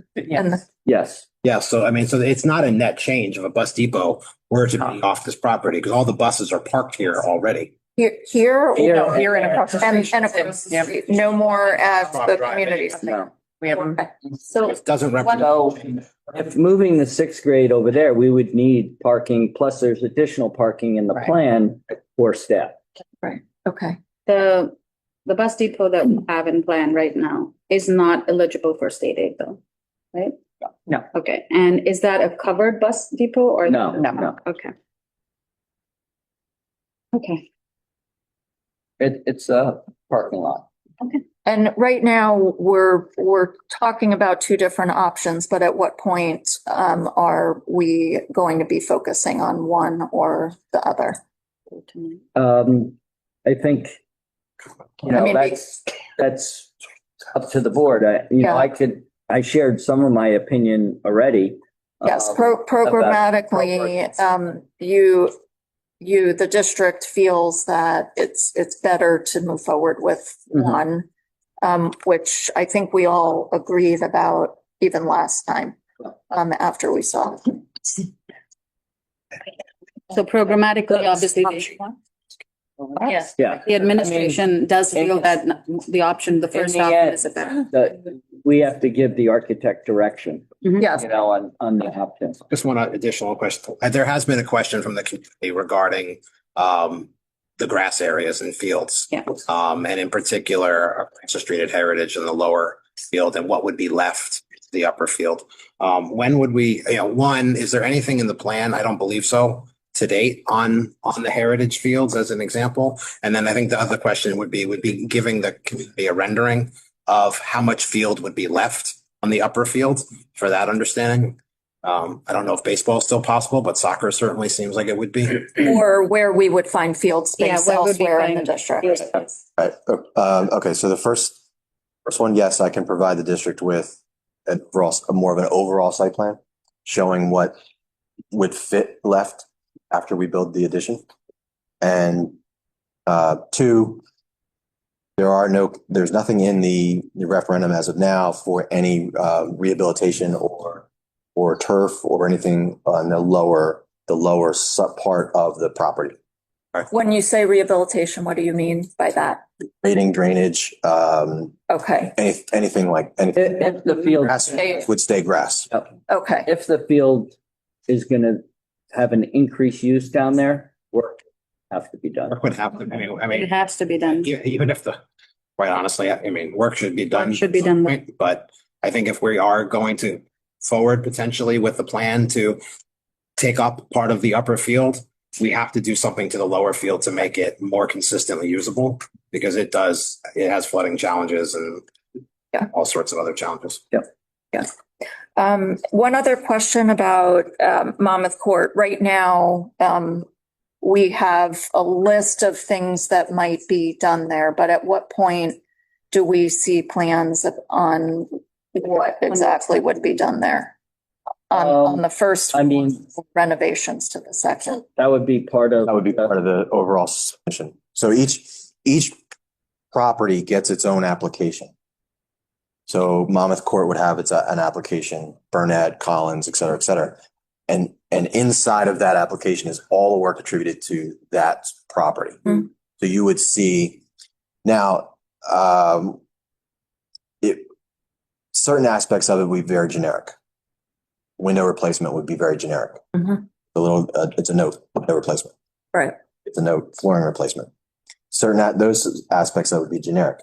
Yes. Yeah, so it's not a net change of a bus depot were to be off this property because all the buses are parked here already. Here, Here. here and across the street. And across the street. No more at the community center. No. So It doesn't represent. If moving the sixth grade over there, we would need parking, plus there's additional parking in the plan for staff. Right. Okay. The bus depot that we have in plan right now is not eligible for state aid though, right? No. Okay, and is that a covered bus depot or? No. Okay. Okay. It's a parking lot. And right now, we're talking about two different options, but at what point are we going to be focusing on one or the other? I think, that's up to the board. I shared some of my opinion already. Yes, programmatically, the district feels that it's better to move forward with one, which I think we all agreed about even last time, after we saw. So programmatically, obviously, Yes. Yeah. the administration does feel that the first option is a better. We have to give the architect direction, Yes. on the option. Just one additional question. There has been a question from the community regarding the grass areas and fields. Yeah. And in particular, Prince Street at Heritage and the lower field and what would be left, the upper field. When would we, is there anything in the plan? I don't believe so to date on the heritage fields as an example. And then I think the other question would be giving the community a rendering of how much field would be left on the upper field for that understanding. I don't know if baseball is still possible, but soccer certainly seems like it would be. Or where we would find field space where would we elsewhere in find the district. Right. Okay, so the first one, yes, I can provide the district with more of an overall site plan showing what would fit left after we build the addition. And two, there's nothing in the referendum as of now for any rehabilitation or turf or anything on the lower sub part of the property. When you say rehabilitation, what do you mean by that? Grading, drainage, Okay. anything like anything. If the field Would stay grass. Okay. If the field is going to have an increased use down there, work has to be done. Work would have to, It has to be done. even if quite honestly, work should be done. Should be done. But I think if we are going to forward potentially with the plan to take up part of the upper field, we have to do something to the lower field to make it more consistently usable because it has flooding challenges and all sorts of other challenges. Yep. Yeah. One other question about Monmouth Court. Right now, we have a list of things that might be done there, but at what point do we see plans on what exactly would be done there? On the first renovations to the section? That would be part of. That would be part of the overall submission. So each property gets its own application. So Monmouth Court would have an application, Burnett, Collins, et cetera, et cetera. And inside of that application is all the work attributed to that property. Mm-hmm. So you would see now, certain aspects of it would be very generic. Window replacement would be very generic. Mm-hmm. It's a note, window replacement. Right. It's a note, flooring replacement. Those aspects that would be generic.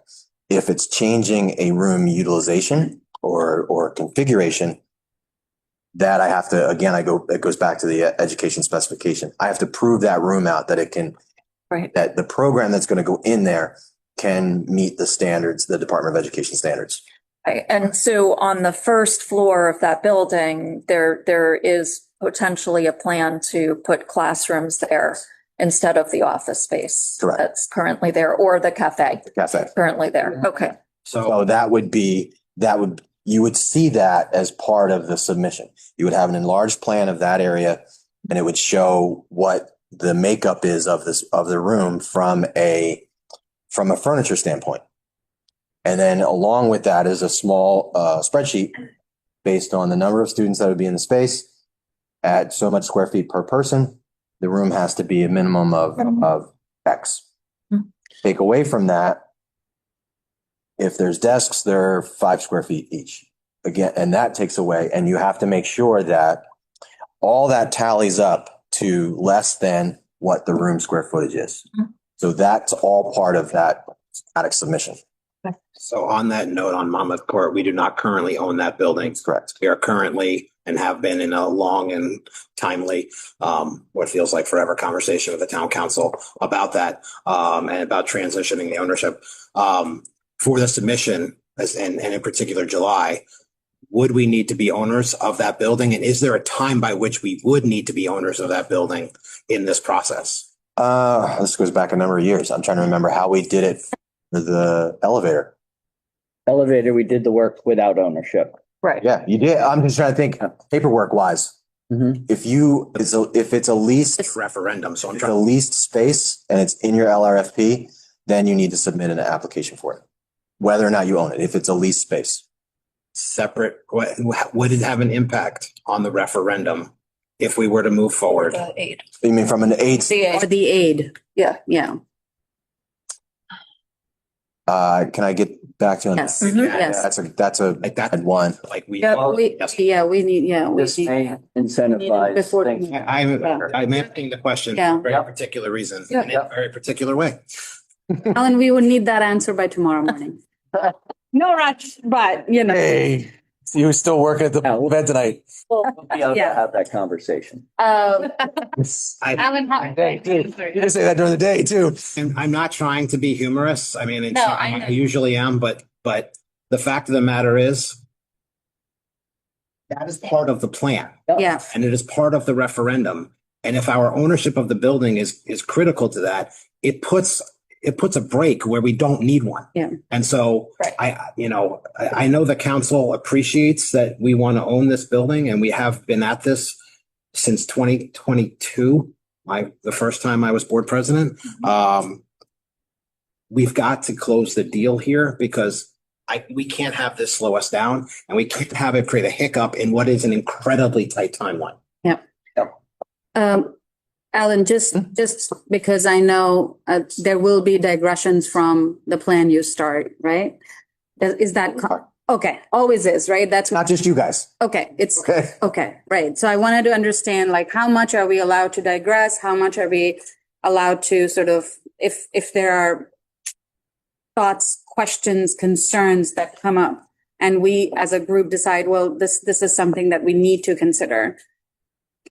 If it's changing a room utilization or configuration, that I have to, again, it goes back to the education specification. I have to prove that room out that it can, right, that the program that's going to go in there can meet the standards, the Department of Education standards. Right. And so on the first floor of that building, there is potentially a plan to put classrooms there instead of the office space. Correct. That's currently there, or the cafe. Currently there. Okay. So you would see that as part of the submission. You would have an enlarged plan of that area, and it would show what the makeup is of the room from a furniture standpoint. And then along with that is a small spreadsheet based on the number of students that would be in the space at so much square feet per person. The room has to be a minimum of X. Mm-hmm. Take away from that, if there's desks, they're 5 square feet each. Again, and that takes away, and you have to make sure that all that tallies up to less than what the room square footage is. Mm-hmm. So that's all part of that schematic submission. So on that note, on Monmouth Court, we do not currently own that building. Correct. We are currently and have been in a long and timely, what feels like forever conversation with the town council about that, and about transitioning the ownership. For the submission, and in particular July, would we need to be owners of that building? And is there a time by which we would need to be owners of that building in this process? This goes back a number of years. I'm trying to remember how we did it for the elevator. We did the work without ownership. Right. Yeah, you did. I'm just trying to think paperwork wise. Mm-hmm. If it's a leased referendum, so a leased space and it's in your LRFP, then you need to submit an application for it, whether or not you own it. If it's a leased space, separate. Would it have an impact on the referendum if we were to move forward? The aid. You mean from an aid? Or the aid. Yeah. Yeah. Can I get back to you on Yes. that? Mhm. Yes. That's a bad one. Like we. We need. This may incentivize before- things. I'm asking the question Yeah. for a very particular reason, Yeah. in a very particular way. Alan, we will need that answer by tomorrow morning. No rush, but Hey, so you still working at the event tonight? Well, Be able to Yeah. have that conversation. Alan, You just say that during the day too. And I'm not trying to be humorous. I mean, No, I know. I usually am, but the fact of the matter is that is part of the plan. Yeah. And it is part of the referendum. And if our ownership of the building is critical to that, it puts a break where we don't need one. Yeah. And so I know the council appreciates that we want to own this building, and we have been at this since 2022. The first time I was board president. We've got to close the deal here because we can't have this slow us down, and we can't have it create a hiccup in what is an incredibly tight timeline. Alan, just because I know there will be digressions from the plan you start, right? Is that okay? Always is, right? That's Not just you guys. okay. It's okay, right? So I wanted to understand, like, how much are we allowed to digress? How much are we allowed to sort of, if there are thoughts, questions, concerns that come up, and we as a group decide, well, this is something that we need to consider.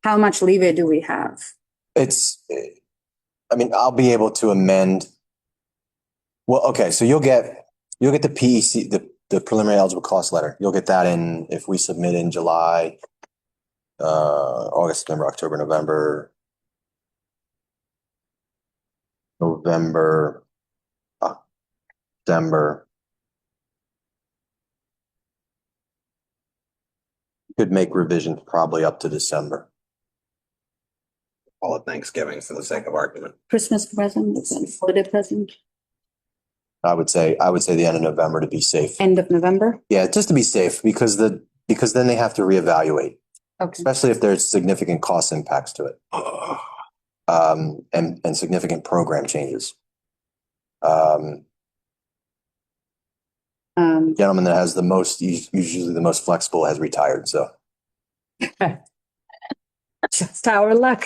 How much leeway do we have? I'll be able to amend. Well, okay, so you'll get the PEC, the preliminary eligible cost letter. You'll get that in, if we submit in July, August, September, October, November, December. Could make revisions probably up to December. All of Thanksgiving for the sake of argument. Christmas present, holiday present, I would say the end of November to be safe. end of November? Yeah, just to be safe, because then they have to reevaluate, Okay. especially if there's significant cost impacts to it. And significant program changes. Gentleman that has the most, usually the most flexible, has retired, so. Just our luck.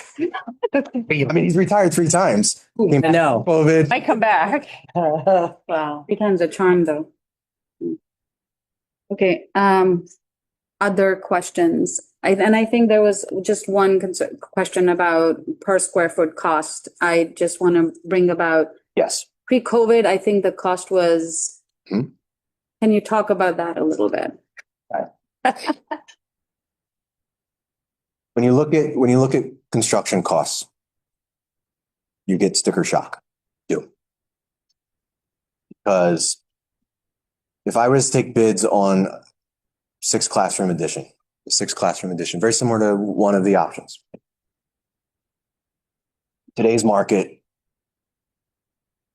I mean, he's retired 3 times. No. COVID. Might come back. Wow. 3 times a charm, though. Okay, other questions? I think there was just one question about per square foot cost. I just want to bring about. Yes. Pre-COVID, I think the cost was. Can you talk about that a little bit? When you look at construction costs, you get sticker shock too. Because if I was to take bids on 6 classroom addition, very similar to one of the options. Today's market,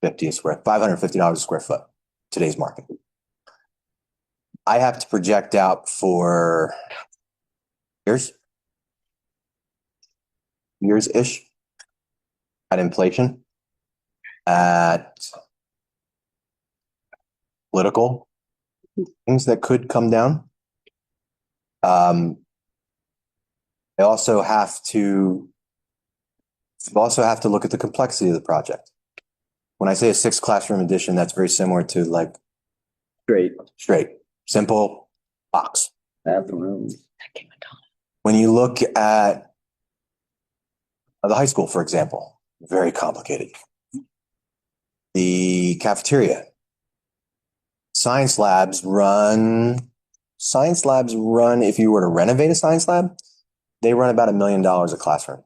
$550 a square foot. Today's market. I have to project out for years-ish at inflation, at political things that could come down. I also have to look at the complexity of the project. When I say a 6 classroom addition, that's very similar to like straight, simple box. Have the room. When you look at the high school, for example, very complicated. The cafeteria. Science labs run, if you were to renovate a science lab, they run about $1 million a classroom.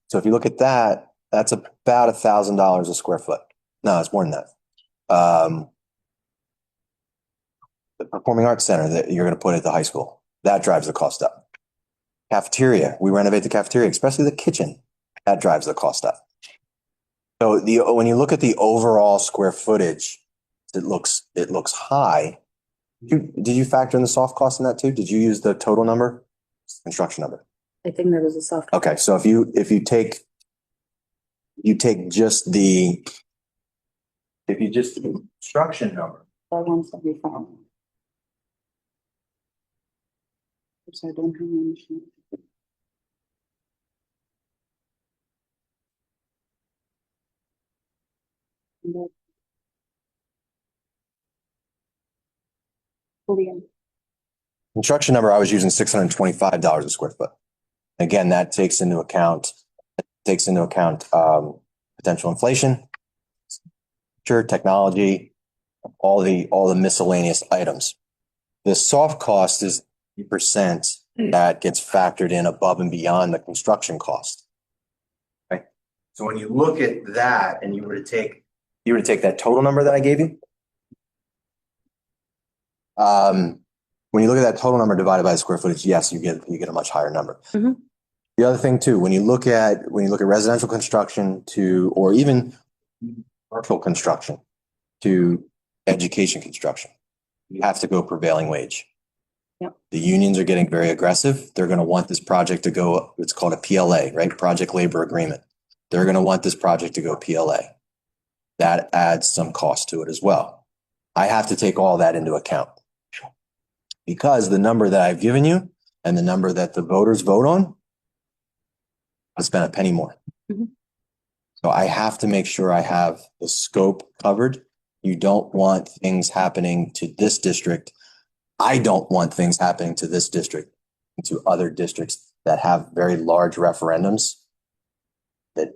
So if you look at that, that's about $1,000 a square foot. No, it's more than that. The performing arts center that you're going to put at the high school, that drives the cost up. Cafeteria, we renovate the cafeteria, especially the kitchen, that drives the cost up. So when you look at the overall square footage, it looks high. Did you factor in the soft cost in that too? Did you use the total number, construction number? I think there was a soft. Okay, so if you take just the construction number. 175. So I don't have any. Construction number, I was using $625 a square foot. Again, that takes into account potential inflation, technology, all the miscellaneous items. The soft cost is 3% that gets factored in above and beyond the construction cost. Okay. So when you look at that and you were to take that total number that I gave you, when you look at that total number divided by the square footage, yes, you get a much higher number. Mm-hmm. The other thing too, when you look at residential construction or even commercial construction to education construction, you have to go prevailing wage. Yep. The unions are getting very aggressive. They're going to want this project to go, it's called a PLA, right? Project Labor Agreement. They're going to want this project to go PLA. That adds some cost to it as well. I have to take all that into account because the number that I've given you and the number that the voters vote on, I spent a penny more. Mm-hmm. So I have to make sure I have the scope covered. You don't want things happening to this district. I don't want things happening to this district and to other districts that have very large referendums that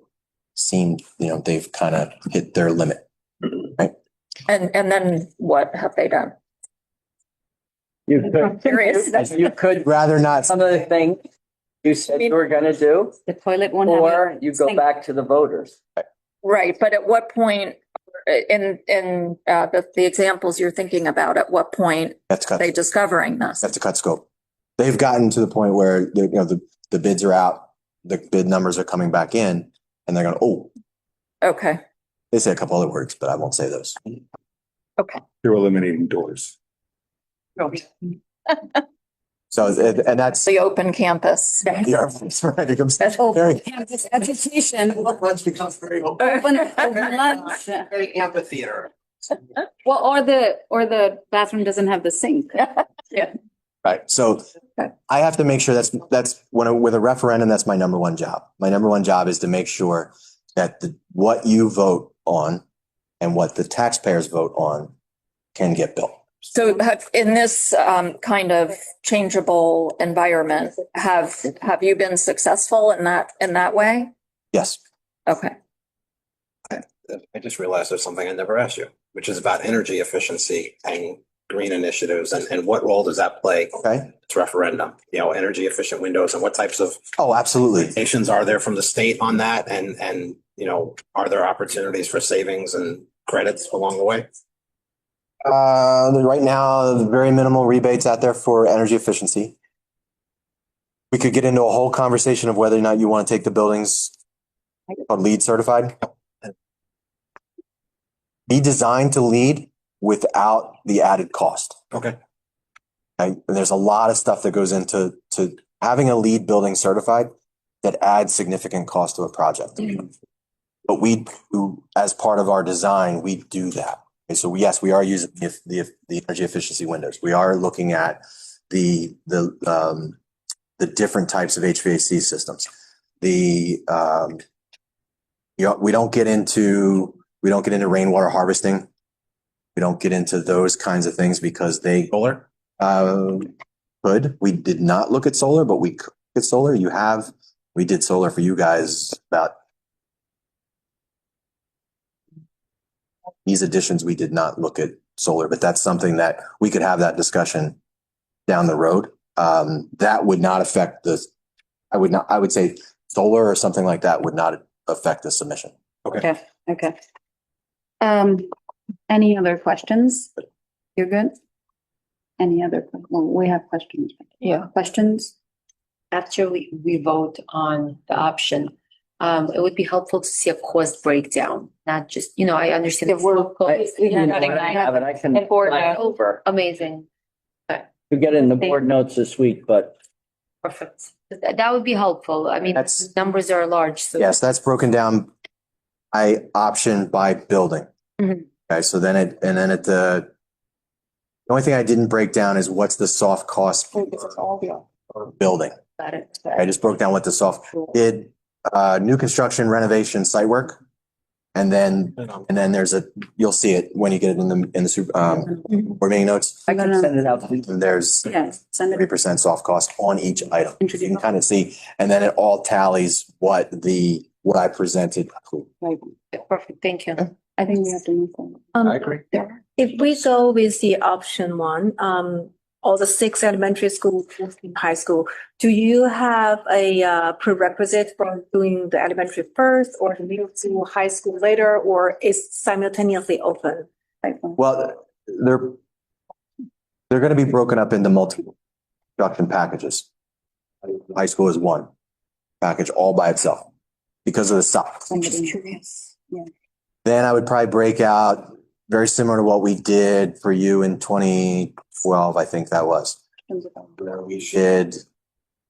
seem, they've kind of hit their limit. Right. And then what have they done? You could Rather not. some of the things you said you were gonna do, The toilet won't have. or you go back to the voters. Right, but at what point, in the examples you're thinking about, at what point That's are they discovering this? Have to cut scope. They've gotten to the point where the bids are out, the bid numbers are coming back in, and they're going, oh, Okay, they say a couple other words, but I won't say those. okay. They're eliminating doors. So, and that's The open campus. yeah, right. It becomes very Campus education. Lunch becomes very Open lunch. very amphitheater. Well, or the bathroom doesn't have the sink. Yeah. right. So I have to make sure that's with a referendum, that's my number one job. My number one job is to make sure that what you vote on and what the taxpayers vote on can get built. So in this kind of changeable environment, have you been successful in that way? Yes. Okay. I just realized there's something I never asked you, which is about energy efficiency and green initiatives and what role does that play? Okay. It's referendum, energy efficient windows and what types of absolutely nations are there from the state on that? And are there opportunities for savings and credits along the way? Right now, very minimal rebates out there for energy efficiency. We could get into a whole conversation of whether or not you want to take the buildings called LEED certified. Be designed to LEED without the added cost. Okay. And there's a lot of stuff that goes into having a LEED building certified that adds significant cost to a project. But we do, as part of our design, we do that. Okay, so yes, we are using the energy efficiency windows. We are looking at the different types of HVAC systems. We don't get into rainwater harvesting. We don't get into those kinds of things because they solar could. We did not look at solar, but we could look at solar. We did solar for you guys about these additions. We did not look at solar, but that's something that we could have that discussion down the road. That would not affect I would say solar or something like that would not affect the submission. Okay. Okay. Any other questions? You're good? Any other, well, we have questions. Yeah. Questions? After we vote on the option, it would be helpful to see a cost breakdown, not just, I understand. If we're- I can fly over Amazing. to get in the board notes this week, but Perfect. That would be helpful. I mean, That's- numbers are large, so. Yes, that's broken down by option by building. Mhm. Okay, so then the only thing I didn't break down is what's the soft cost per building. Got it. I just broke down what the soft did, new construction, renovation, site work. And then you'll see it when you get it in the board meeting notes. I can send it out. And there's Yeah, send it. 30% soft cost on each item. You can kind of see, and then it all tallies what I presented. Perfect, thank you. I think we have to move on. I agree. If we go with the option one, all the 6 elementary schools, 14 high school, do you have a prerequisite for doing the elementary first or the middle school, high school later, or is simultaneously open? Well, they're going to be broken up into multiple construction packages. High school is one package all by itself because of the size. I'm just curious. Yeah. Then I would probably break out very similar to what we did for you in 2012, I think that was. Where we did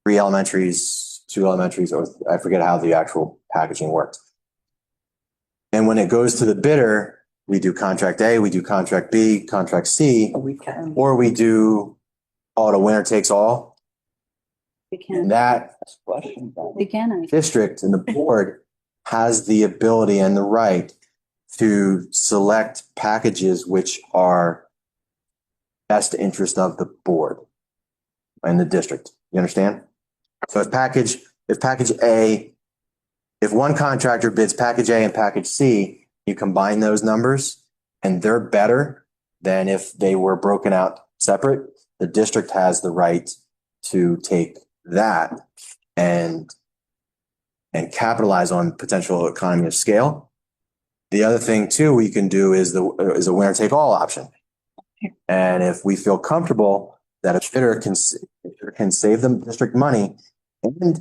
3 elementaries, 2 elementaries, or I forget how the actual packaging worked. And when it goes to the bidder, we do contract A, we do contract B, contract C, or we do call it a winner takes all. We can. And that We can. district and the board has the ability and the right to select packages which are best interest of the board and the district. You understand? So if package A, if one contractor bids package A and package C, you combine those numbers and they're better than if they were broken out separate, the district has the right to take that and capitalize on potential economy of scale. The other thing too we can do is a winner take all option. And if we feel comfortable that a bidder can save the district money and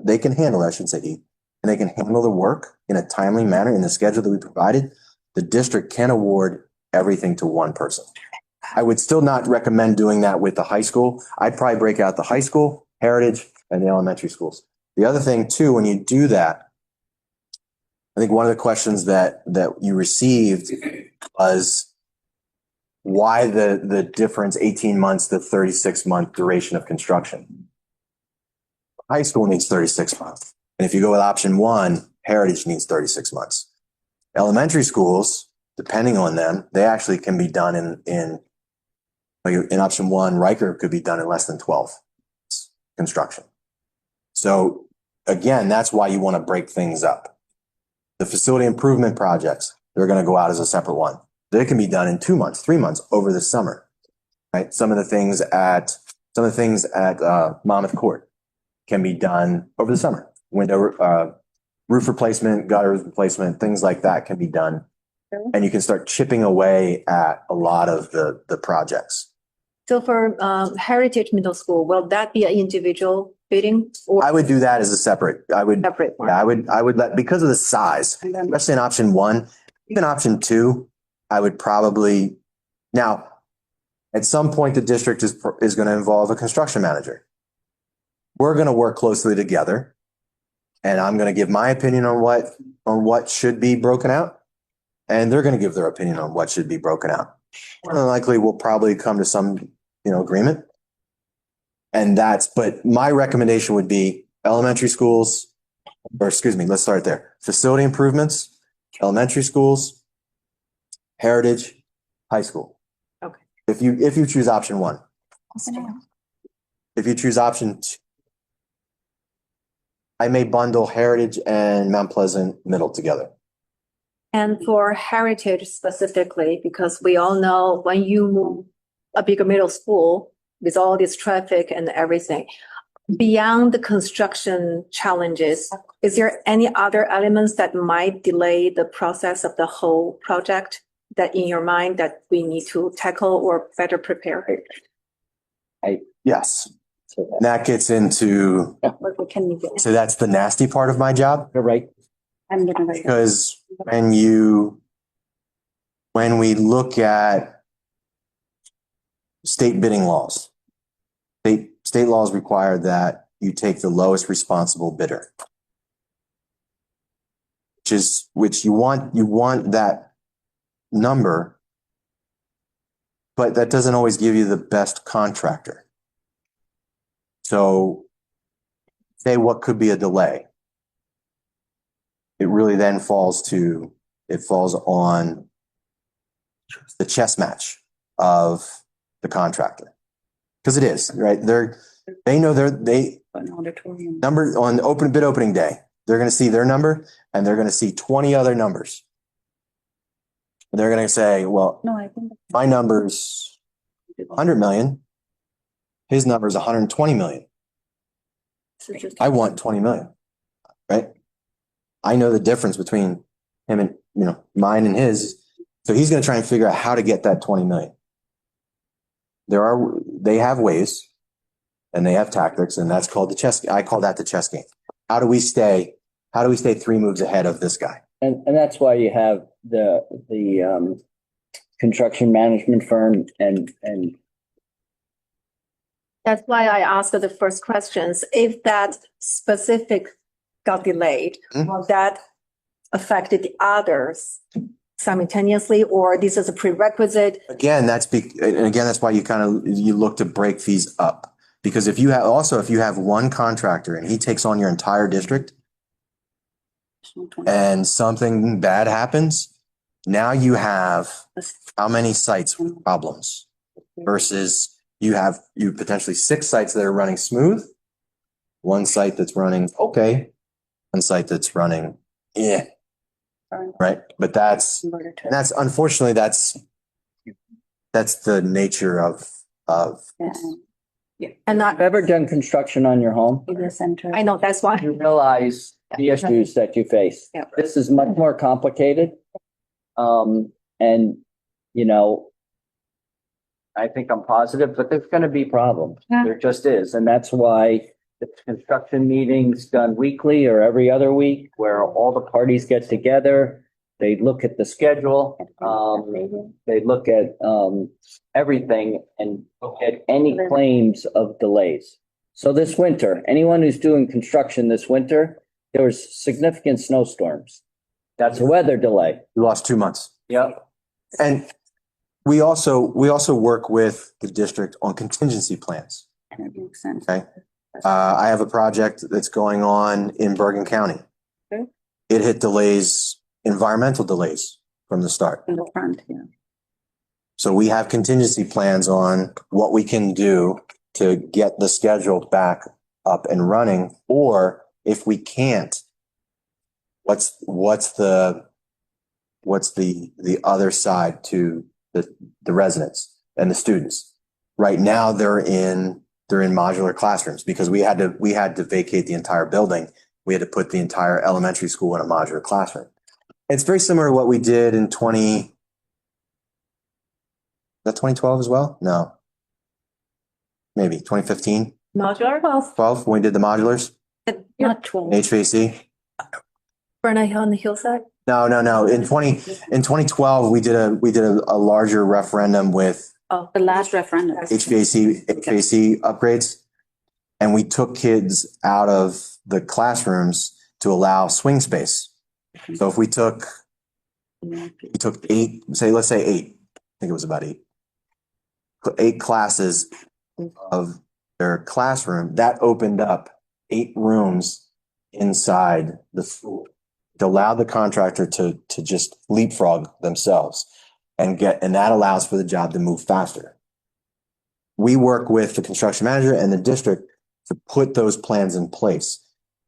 they can handle, I shouldn't say and they can handle the work in a timely manner in the schedule that we provided, the district can award everything to one person. I would still not recommend doing that with the high school. I'd probably break out the high school, Heritage, and the elementary schools. The other thing too, when you do that, I think one of the questions that you received was why the difference 18 months to 36-month duration of construction. High school needs 36 months. And if you go with option one, Heritage needs 36 months. Elementary schools, depending on them, they actually can be done in option one, Riker could be done in less than 12 construction. So again, that's why you want to break things up. The facility improvement projects, they're going to go out as a separate one. They can be done in 2 months, 3 months over the summer, right? Some of the things at Monmouth Court can be done over the summer. Window, roof replacement, gutter replacement, things like that can be done. And you can start chipping away at a lot of the projects. So for Heritage Middle School, will that be an individual bidding? Or I would do that as a separate. Separate one. Yeah, I would let, because of the size, especially in option one, even option two, I would probably, now, at some point, the district is going to involve a construction manager. We're going to work closely together, and I'm going to give my opinion on what should be broken out, and they're going to give their opinion on what should be broken out. More than likely, we'll probably come to some, agreement. But my recommendation would be elementary schools, let's start there. Facility improvements, elementary schools, Heritage, high school. Okay. If you choose option one. If you choose option two, I may bundle Heritage and Mount Pleasant Middle together. And for Heritage specifically, because we all know when you move a bigger middle school with all this traffic and everything, beyond the construction challenges, is there any other elements that might delay the process of the whole project that in your mind that we need to tackle or better prepare? Yes. And that gets into, so that's the nasty part of my job. You're right. I'm gonna write it. Because when we look at state bidding laws, state laws require that you take the lowest responsible bidder, which you want that number, but that doesn't always give you the best contractor. So say what could be a delay. It really then falls on the chess match of the contractor. Because it is, right? They know number on bid opening day, they're going to see their number and they're going to see 20 other numbers. And they're going to say, well, my number's 100 million. His number is 120 million. I want 20 million, right? I know the difference between him and, mine and his. So he's going to try and figure out how to get that 20 million. They have ways and they have tactics, and that's called the chess. I call that the chess game. How do we stay 3 moves ahead of this guy? And that's why you have the construction management firm and That's why I asked the first questions. If that specific got delayed, will that affect the others simultaneously, or this is a prerequisite? Again, that's why you look to break these up, because if you have one contractor and he takes on your entire district and something bad happens, now you have how many sites with problems versus you potentially 6 sites that are running smooth, 1 site that's running okay, 1 site that's running right. But that's unfortunately that's the nature of of, And not Have you ever done construction on your home? the center. I know, that's why. You realize the issues that you face. Yeah. This is much more complicated. And, you know, I think I'm positive, but there's gonna be problems. Yeah. There just is. And that's why the construction meetings done weekly or every other week, where all the parties get together. They look at the schedule, they look at, everything and look at any claims of delays. So this winter, anyone who's doing construction this winter, there was significant snowstorms. That's a weather delay. we lost 2 months. Yep. And we also work with the district on contingency plans. That makes sense. Okay. I have a project that's going on in Bergen County. Okay. It hit delays, environmental delays from the start. In the front, yeah. So we have contingency plans on what we can do to get the schedule back up and running, or if we can't, what's the other side to the residents and the students. Right now they're in modular classrooms because we had to vacate the entire building. We had to put the entire elementary school in a modular classroom. It's very similar to what we did in 2012 as well? No. Maybe 2015, Modular? 12, when we did the modulars, Not 12. HVAC. Burn on the hillside? No. In 2012, we did a larger referendum with Oh, the last referendum. HVAC upgrades. And we took kids out of the classrooms to allow swing space. So if we took 8, let's say 8, I think it was about 8 classes of their classroom, that opened up 8 rooms inside the school to allow the contractor to just leapfrog themselves and that allows for the job to move faster. We work with the construction manager and the district to put those plans in place.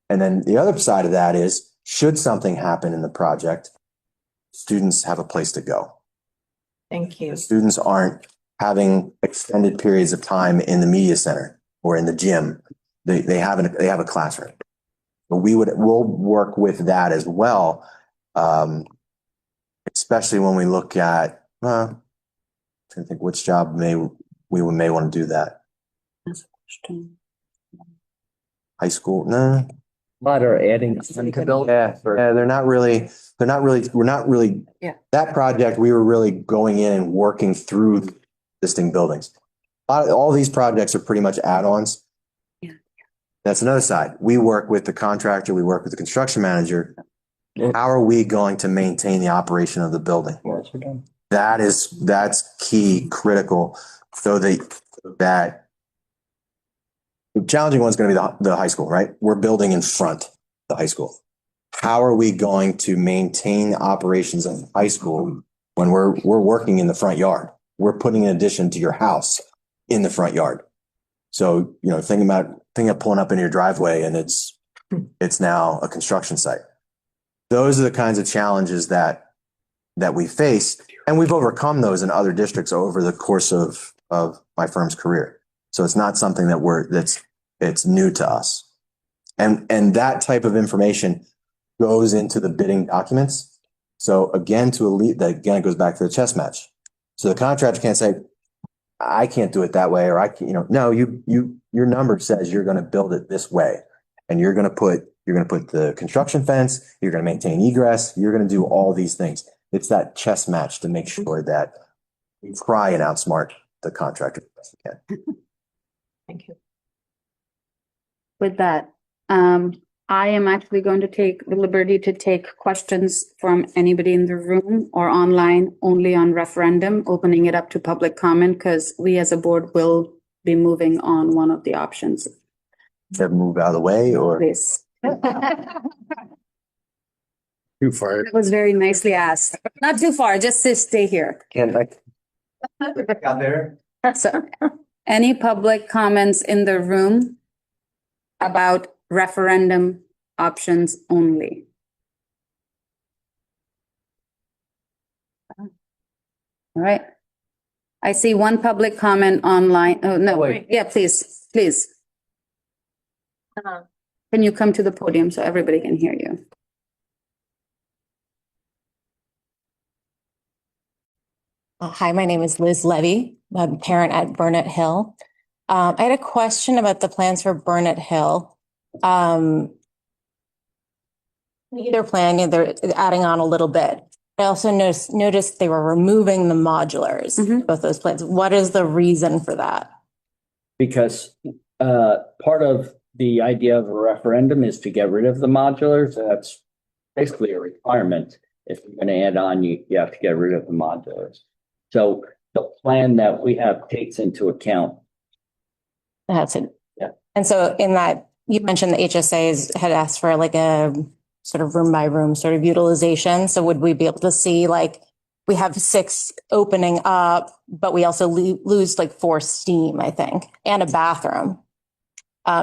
And then the other side of that is, should something happen in the project, students have a place to go. Thank you. Students aren't having extended periods of time in the media center or in the gym. They have a classroom. But we'll work with that as well. Especially when we look at, I think which job we may want to do that. High school, no. But are adding to build. Yeah, we're not really, that project, we were really going in and working through existing buildings. All these projects are pretty much add-ons. Yeah. That's another side. We work with the contractor, we work with the construction manager. How are we going to maintain the operation of the building? That's key, critical, so that the challenging one's going to be the high school, right? We're building in front of the high school. How are we going to maintain operations of the high school when we're working in the front yard? We're putting an addition to your house in the front yard. So, think of pulling up in your driveway and it's now a construction site. Those are the kinds of challenges that we face, and we've overcome those in other districts over the course of my firm's career. So it's not something it's new to us. And that type of information goes into the bidding documents. So again, it goes back to the chess match. So the contractor can't say, I can't do it that way, or no, your number says you're going to build it this way, and you're going to put the construction fence, you're going to maintain egress, you're going to do all these things. It's that chess match to make sure that we try and outsmart the contractor as best we can. Thank you. With that, I am actually going to take the liberty to take questions from anybody in the room or online, only on referendum, opening it up to public comment, because we as a board will be moving on one of the options. Move out of the way, or Please. Too far. That was very nicely asked. Not too far, just to stay here. out there. So, any public comments in the room about referendum options only? All right. I see one public comment online. Oh, no, Wait. yeah, please, please. Can you come to the podium so everybody can hear you? Hi, my name is Liz Levy. I'm a parent at Burnett Hill. I had a question about the plans for Burnett Hill. They're planning, they're adding on a little bit. I also noticed they were removing the modulars, both those plans. What is the reason for that? Because part of the idea of a referendum is to get rid of the modulars. That's basically a requirement. If you're going to add on, you have to get rid of the modulars. So the plan that we have takes into account. That's it. Yeah. And so in that, you mentioned the HSAs had asked for like a sort of room by room sort of utilization. So would we be able to see like we have 6 opening up, but we also lose like 4 steam, I think, and a bathroom.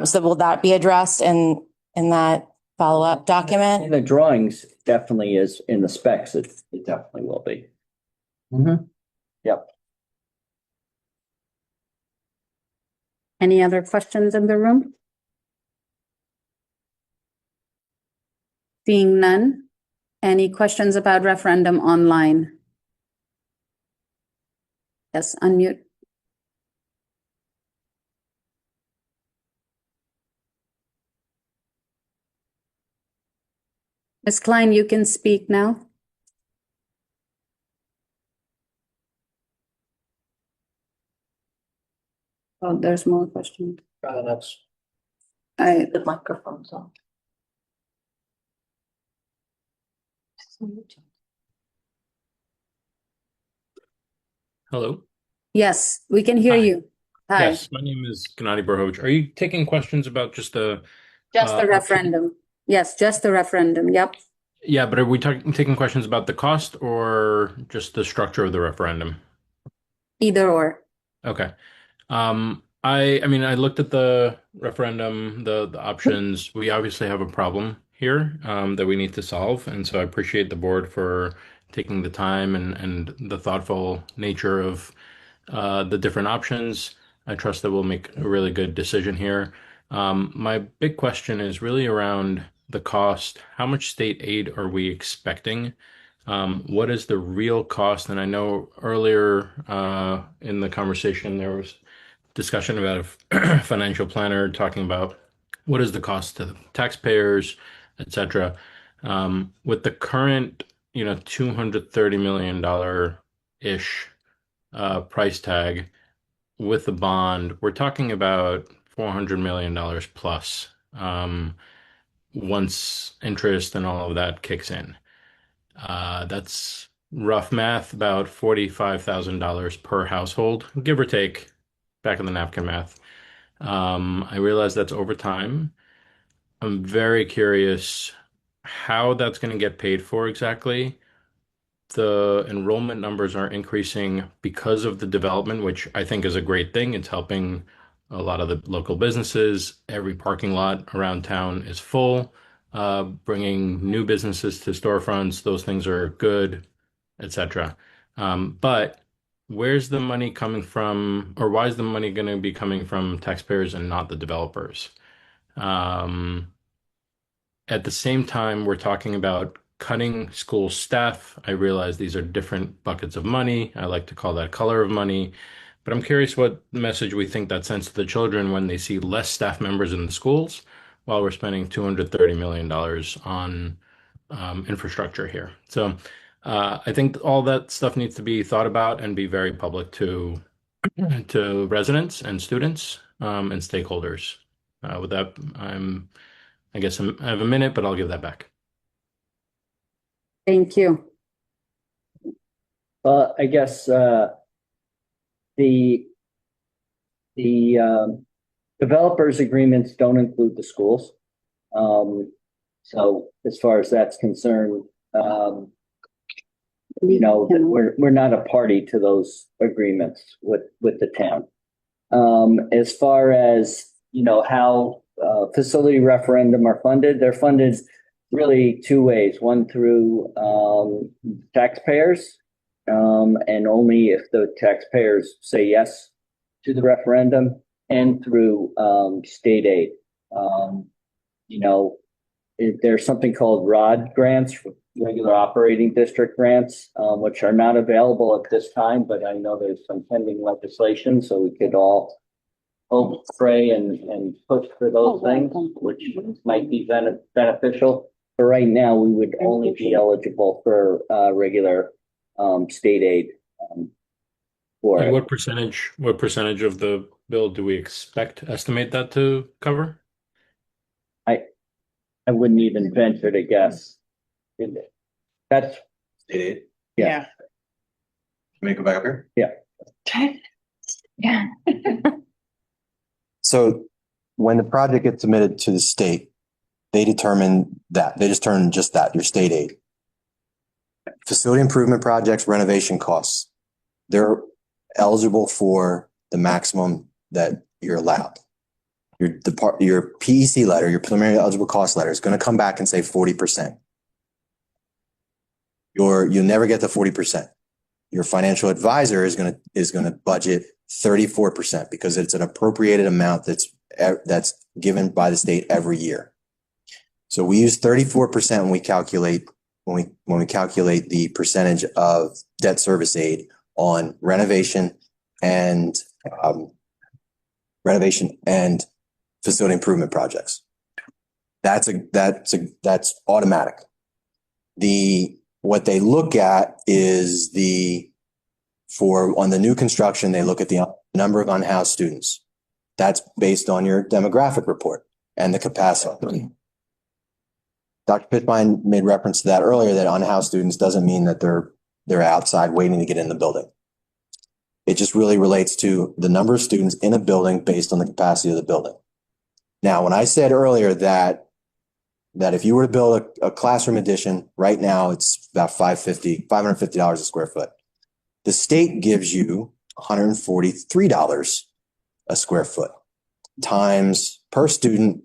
So will that be addressed in that follow-up document? In the drawings, definitely is. In the specs, it definitely will be. Yep. Any other questions in the room? Seeing none. Any questions about referendum online? Yes, unmute. Ms. Klein, you can speak now. Oh, there's more questions. The microphone's on. Hello. Yes, we can hear you. Hi. Yes, my name is Gennady Borhovich. Are you taking questions about just the Just the referendum. Yes, just the referendum. Yep. Yeah, but are we taking questions about the cost or just the structure of the referendum? Either or. Okay. I mean, I looked at the referendum, the options. We obviously have a problem here that we need to solve, and so I appreciate the board for taking the time and the thoughtful nature of the different options. I trust that we'll make a really good decision here. My big question is really around the cost. How much state aid are we expecting? What is the real cost? And I know earlier in the conversation there was discussion about a financial planner talking about what is the cost to the taxpayers, et cetera. With the current, $230 million-ish price tag with the bond, we're talking about $400 million plus once interest and all of that kicks in. That's rough math, about $45,000 per household, give or take, back of the napkin math. I realize that's over time. I'm very curious how that's going to get paid for exactly. The enrollment numbers are increasing because of the development, which I think is a great thing. It's helping a lot of the local businesses. Every parking lot around town is full, bringing new businesses to storefronts. Those things are good, etc. But where's the money coming from, or why is the money going to be coming from taxpayers and not the developers? At the same time, we're talking about cutting school staff. I realize these are different buckets of money. I like to call that color of money. But I'm curious what message we think that sends to the children when they see less staff members in the schools while we're spending $230 million on infrastructure here. So I think all that stuff needs to be thought about and be very public to residents and students and stakeholders. With that, I guess I have a minute, but I'll give that back. Thank you. Well, I guess the developers agreements don't include the schools. So as far as that's concerned, we're not a party to those agreements with the town. As far as how facility referendum are funded, they're funded really 2 ways. One through taxpayers and only if the taxpayers say yes to the referendum and through state aid. You know, there's something called ROD grants, regular operating district grants, which are not available at this time, but I know there's some pending legislation, so we could all hope, pray, and push for those things, which might be beneficial. But right now, we would only be eligible for regular state aid for And it. what percentage of the bill do we estimate that to cover? I wouldn't even venture to guess. That's State aid. yeah. Let me go back up here. Yeah. Yeah. So when the project gets submitted to the state, they determine that. They just determine just that, your state aid. Facility improvement projects, renovation costs, they're eligible for the maximum that you're allowed. Your PEC letter, your preliminary eligible cost letter, is going to come back and say 40%. You'll never get the 40%. Your financial advisor is going to budget 34% because it's an appropriated amount that's given by the state every year. So we use 34% when we calculate the percentage of debt service aid on renovation and facility improvement projects. That's automatic. What they look at is on the new construction, they look at the number of unhoused students. That's based on your demographic report and the capacity. Dr. Pittbein made reference to that earlier, that unhoused students doesn't mean that they're outside waiting to get in the building. It just really relates to the number of students in a building based on the capacity of the building. Now, when I said earlier that if you were to build a classroom addition right now, it's about $550 a square foot. The state gives you $143 a square foot times per student.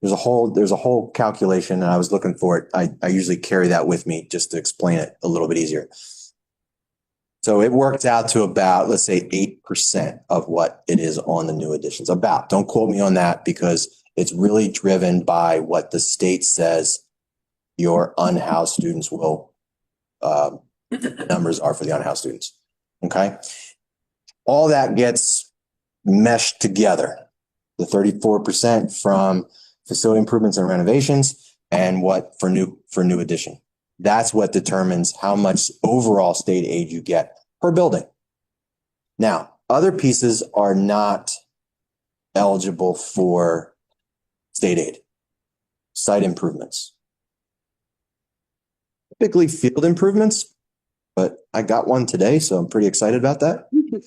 There's a whole calculation, and I was looking for it. I usually carry that with me just to explain it a little bit easier. So it works out to about, let's say, 8% of what it is on the new additions. About, don't quote me on that, because it's really driven by what the state says your unhoused students will, numbers are for the unhoused students. Okay. All that gets meshed together. The 34% from facility improvements and renovations, and what for new addition. That's what determines how much overall state aid you get per building. Now, other pieces are not eligible for state aid. Site improvements. Typically field improvements, but I got one today, so I'm pretty excited about that. The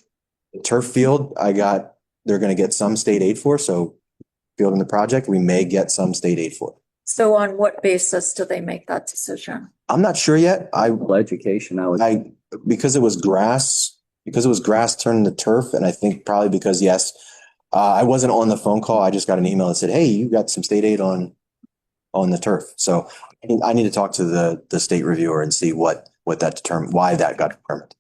turf field, they're going to get some state aid for, so field in the project, we may get some state aid for. So on what basis do they make that decision? I'm not sure yet. Education, because it was grass turned into turf, and I think probably because, yes, I wasn't on the phone call. I just got an email that said, hey, you got some state aid on the turf. So I need to talk to the state reviewer and see why that got determined.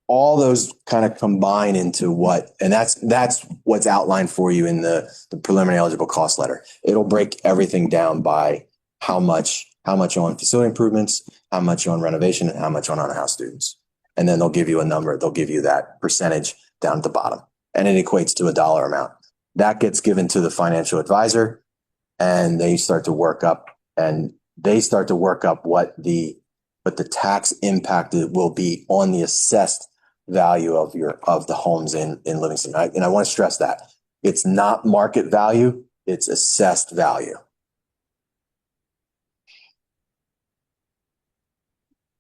All those kind of combine into and that's what's outlined for you in the preliminary eligible cost letter. It'll break everything down by how much on facility improvements, how much on renovation, and how much on unhoused students. And then they'll give you a number. They'll give you that percentage down at the bottom, and it equates to a dollar amount. That gets given to the financial advisor, and they start to work up what the tax impact will be on the assessed value of the homes in Livingston. And I want to stress that it's not market value, it's assessed value.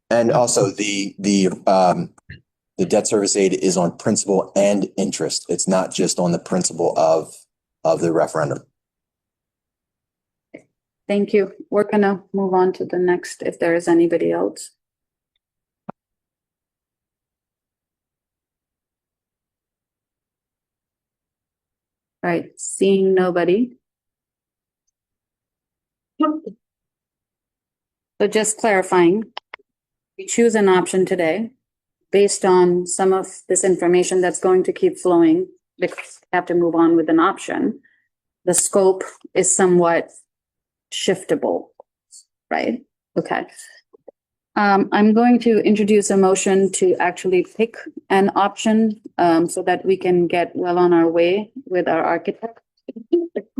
And also the debt service aid is on principal and interest. It's not just on the principal of the referendum. Thank you. We're gonna move on to the next, if there is anybody else. All right, seeing nobody. So just clarifying, we choose an option today based on some of this information that's going to keep flowing because we have to move on with an option. The scope is somewhat shiftable, right? Okay. I'm going to introduce a motion to actually pick an option so that we can get well on our way with our architect.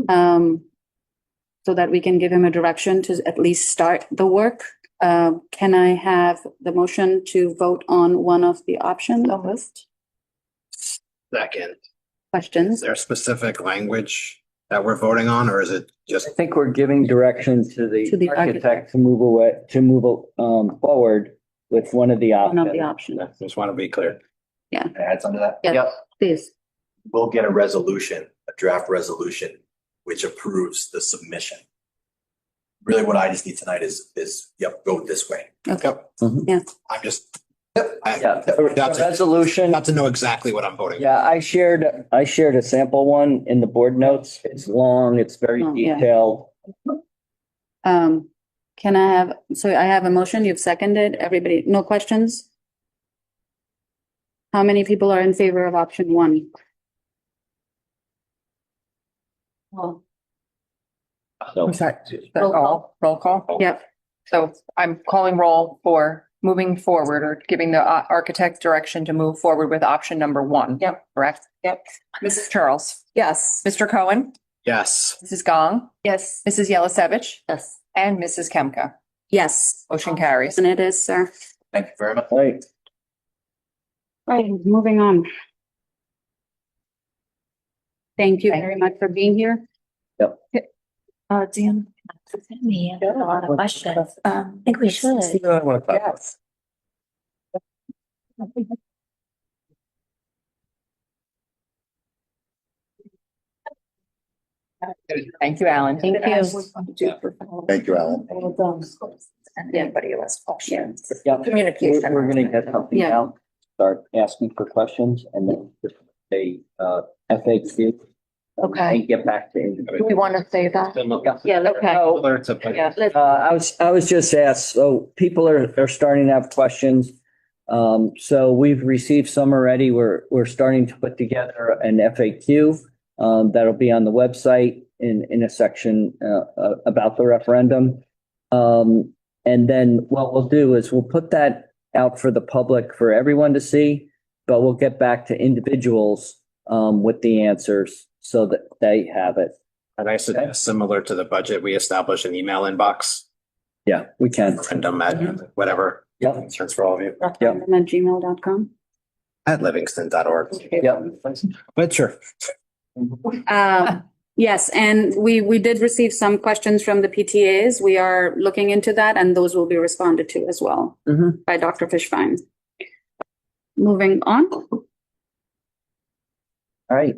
So that we can give him a direction to at least start the work. Can I have the motion to vote on one of the options on list? Second, is Questions? there specific language that we're voting on, or is it just? I think we're giving direction to To the the architect to move forward with one of the One options. of the options. Just want to be clear. Yeah. Add something to that? Yeah. Yep. Please. We'll get a draft resolution, which approves the submission. Really what I just need tonight is, yep, go this way. Okay. Mhm. Yeah. I'm just. Yeah, the That's resolution. Not to know exactly what I'm voting. Yeah, I shared a sample one in the board notes. It's long, it's very Oh, yeah. detailed. Can I have, so I have a motion, you've seconded, everybody, no questions? How many people are in favor of option one? Well, So Roll call. Yep. So I'm calling roll for moving forward or giving the architect direction to move forward with option number one. Yep. Correct? Yep. Mrs. Charles? Yes. Mr. Cohen? Yes. Mrs. Gong? Yes. Mrs. Yelisevich? Yes. And Mrs. Kemka? Yes. Motion carries. And it is, sir. Thank you very much. Right. Right, moving on. Thank you very much for being here. Yep. Dan, me a lot of questions. I think we should. Yes. Thank you, Alan. Thank you. Thank you, Alan. And anybody who has questions. Yep. Communication. We're gonna get something Yeah. out, start asking for questions and then a FAQ. Okay. And get back to you. Do we want to say that? Yeah, let's Okay. Yeah, let's- I was just asked, so people are starting to have questions. So we've received some already. We're starting to put together an FAQ. That'll be on the website in a section about the referendum. And then what we'll do is we'll put that out for the public for everyone to see, but we'll get back to individuals with the answers so that they have it. And I suggest similar to the budget, we establish an email inbox. Yeah, we can. Referendum at whatever. Yep. Concerns for all of you. referendum at gmail.com. At livingston.org. Yep. But sure. Yes, and we did receive some questions from the PTAs. We are looking into that and those will be responded to as well Mhm. by Dr. Fishbein. Moving on. All right.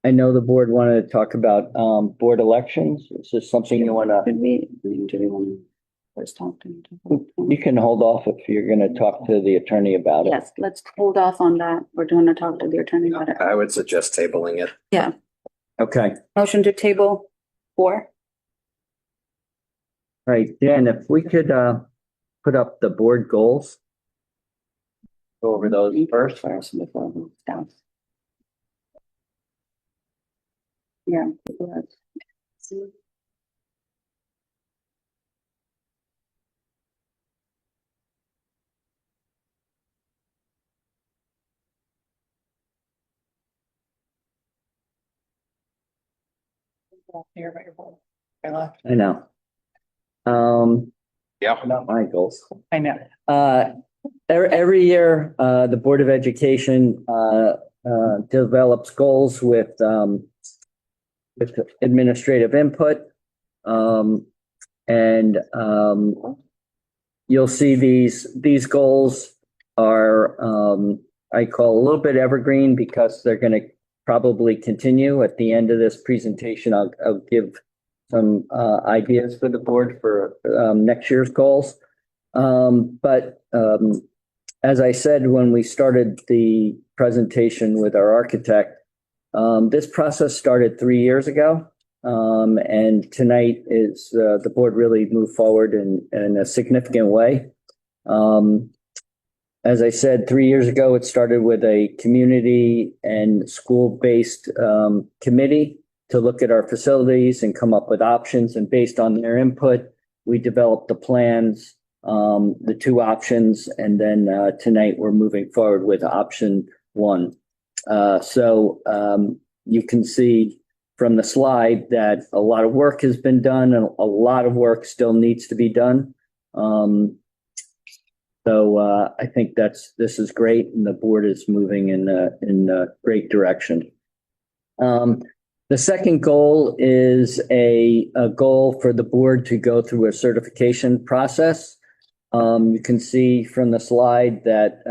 I know the board wanted to talk about board elections. Is this something you want to? Do we want to first talk to him? You can hold off if you're going to talk to the attorney about it. Yes, let's hold off on that. We're going to talk to the attorney about it. I would suggest tabling it. Yeah. Okay. Motion to table 4. All right, Dan, if we could put up the board goals. Go over those first. Down. Yeah. I know. Yeah. Not my goals. I know. Every year, the Board of Education develops goals with administrative input. And you'll see these goals are, I call a little bit evergreen because they're going to probably continue. At the end of this presentation, I'll give some ideas for the board for next year's goals. But as I said, when we started the presentation with our architect, this process started 3 years ago. And tonight is, the board really moved forward in a significant way. As I said, 3 years ago, it started with a community and school-based committee to look at our facilities and come up with options. And based on their input, we developed the plans, the two options, and then tonight we're moving forward with option one. So you can see from the slide that a lot of work has been done and a lot of work still needs to be done. So I think this is great, and the board is moving in a great direction. The second goal is a goal for the board to go through a certification process. You can see from the slide that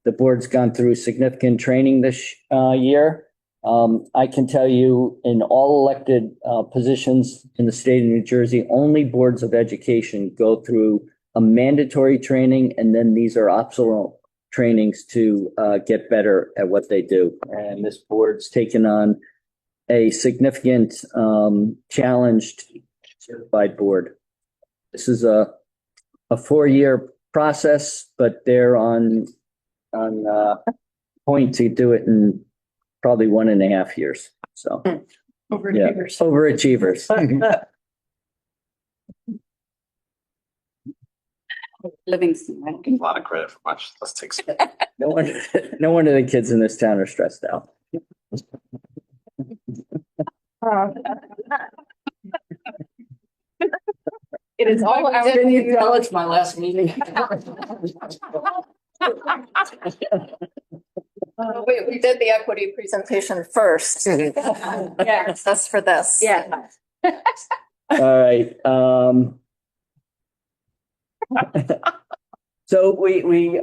the board's gone through significant training this year. I can tell you in all elected positions in the state of New Jersey, only boards of education go through a mandatory training, and then these are optional trainings to get better at what they do. And this board's taken on a significant challenged certified board. This is a 4-year process, but they're on point to do it in probably 1.5 years. So Overachievers. Yeah, overachievers. Livingston, right? A lot of credit for much. Let's take some. No wonder the kids in this town are stressed out. It is all out. Didn't you tell it's my last meeting? We did the equity presentation first. Yeah, that's for this. Yeah. All right. So we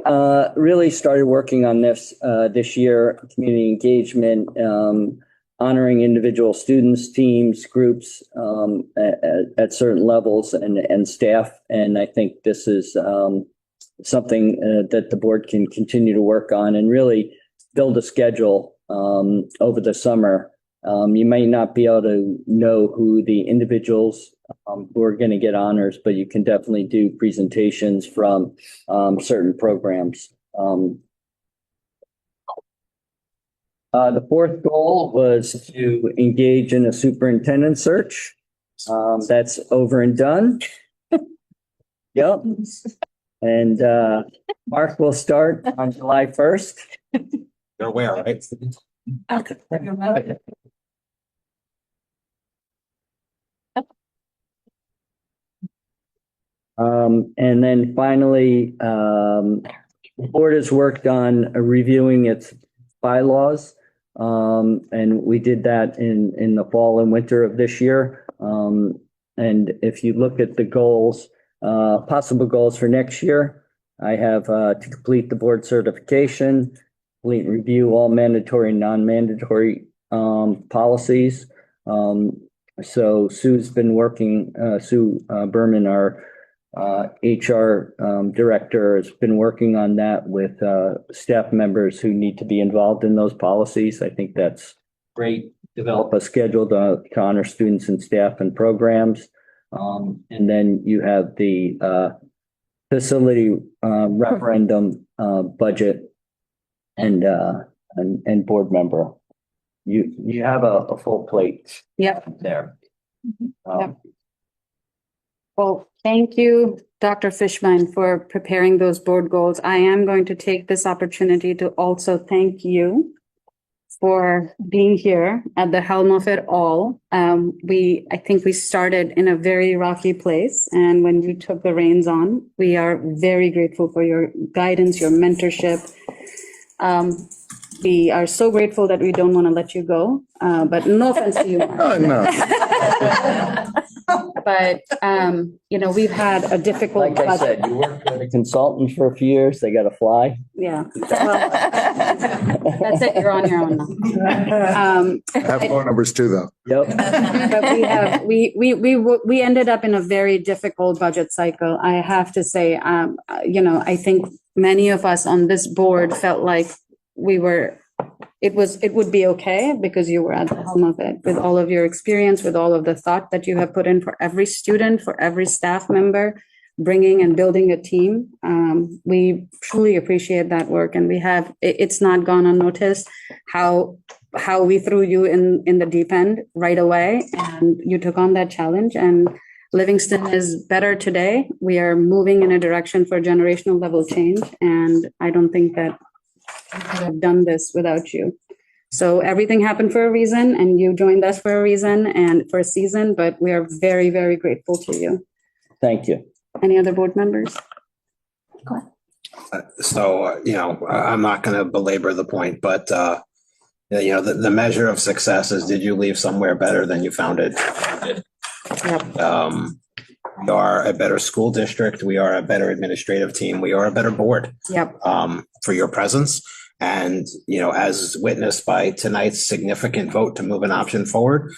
really started working on this this year, community engagement, honoring individual students, teams, groups at certain levels and staff. And I think this is something that the board can continue to work on and really build a schedule over the summer. You might not be able to know who the individuals who are going to get honors, but you can definitely do presentations from certain programs. The fourth goal was to engage in a superintendent search. That's over and done. Yep. And Mark will start on July 1st. You're aware, right? And then finally, the board has worked on reviewing its bylaws. And we did that in the fall and winter of this year. And if you look at the goals, possible goals for next year, I have to complete the board certification, complete and review all mandatory and non-mandatory policies. So Sue's been working, Sue Berman, our HR director, has been working on that with staff members who need to be involved in those policies. I think that's great. Develop a schedule to honor students and staff and programs. And then you have the facility referendum budget and board member. You have a full plate. Yep. There. Yep. Well, thank you, Dr. Fishman, for preparing those board goals. I am going to take this opportunity to also thank you for being here at the helm of it all. I think we started in a very rocky place, and when you took the reins on, we are very grateful for your guidance, your mentorship. We are so grateful that we don't want to let you go, but no offense to you, Mark. Oh, no. But, we've had a difficult. Like I said, you worked with a consultant for a few years, they got to fly. Yeah. Well, that's it. You're on your own now. Have phone numbers too, though. Yep. But we ended up in a very difficult budget cycle. I have to say, I think many of us on this board felt like we were it would be okay because you were at the helm of it with all of your experience, with all of the thought that you have put in for every student, for every staff member, bringing and building a team. We truly appreciate that work, and it's not gone unnoticed how we threw you in the deep end right away, and you took on that challenge. And Livingston is better today. We are moving in a direction for generational level change, and I don't think that we could have done this without you. So everything happened for a reason, and you joined us for a reason and for a season, but we are very, very grateful to you. Thank you. Any other board members? I'm not going to belabor the point, but the measure of success is, did you leave somewhere better than you found it? We are a better school district. We are a better administrative team. We are a better board. Yep. For your presence. And, as witnessed by tonight's significant vote to move an option forward,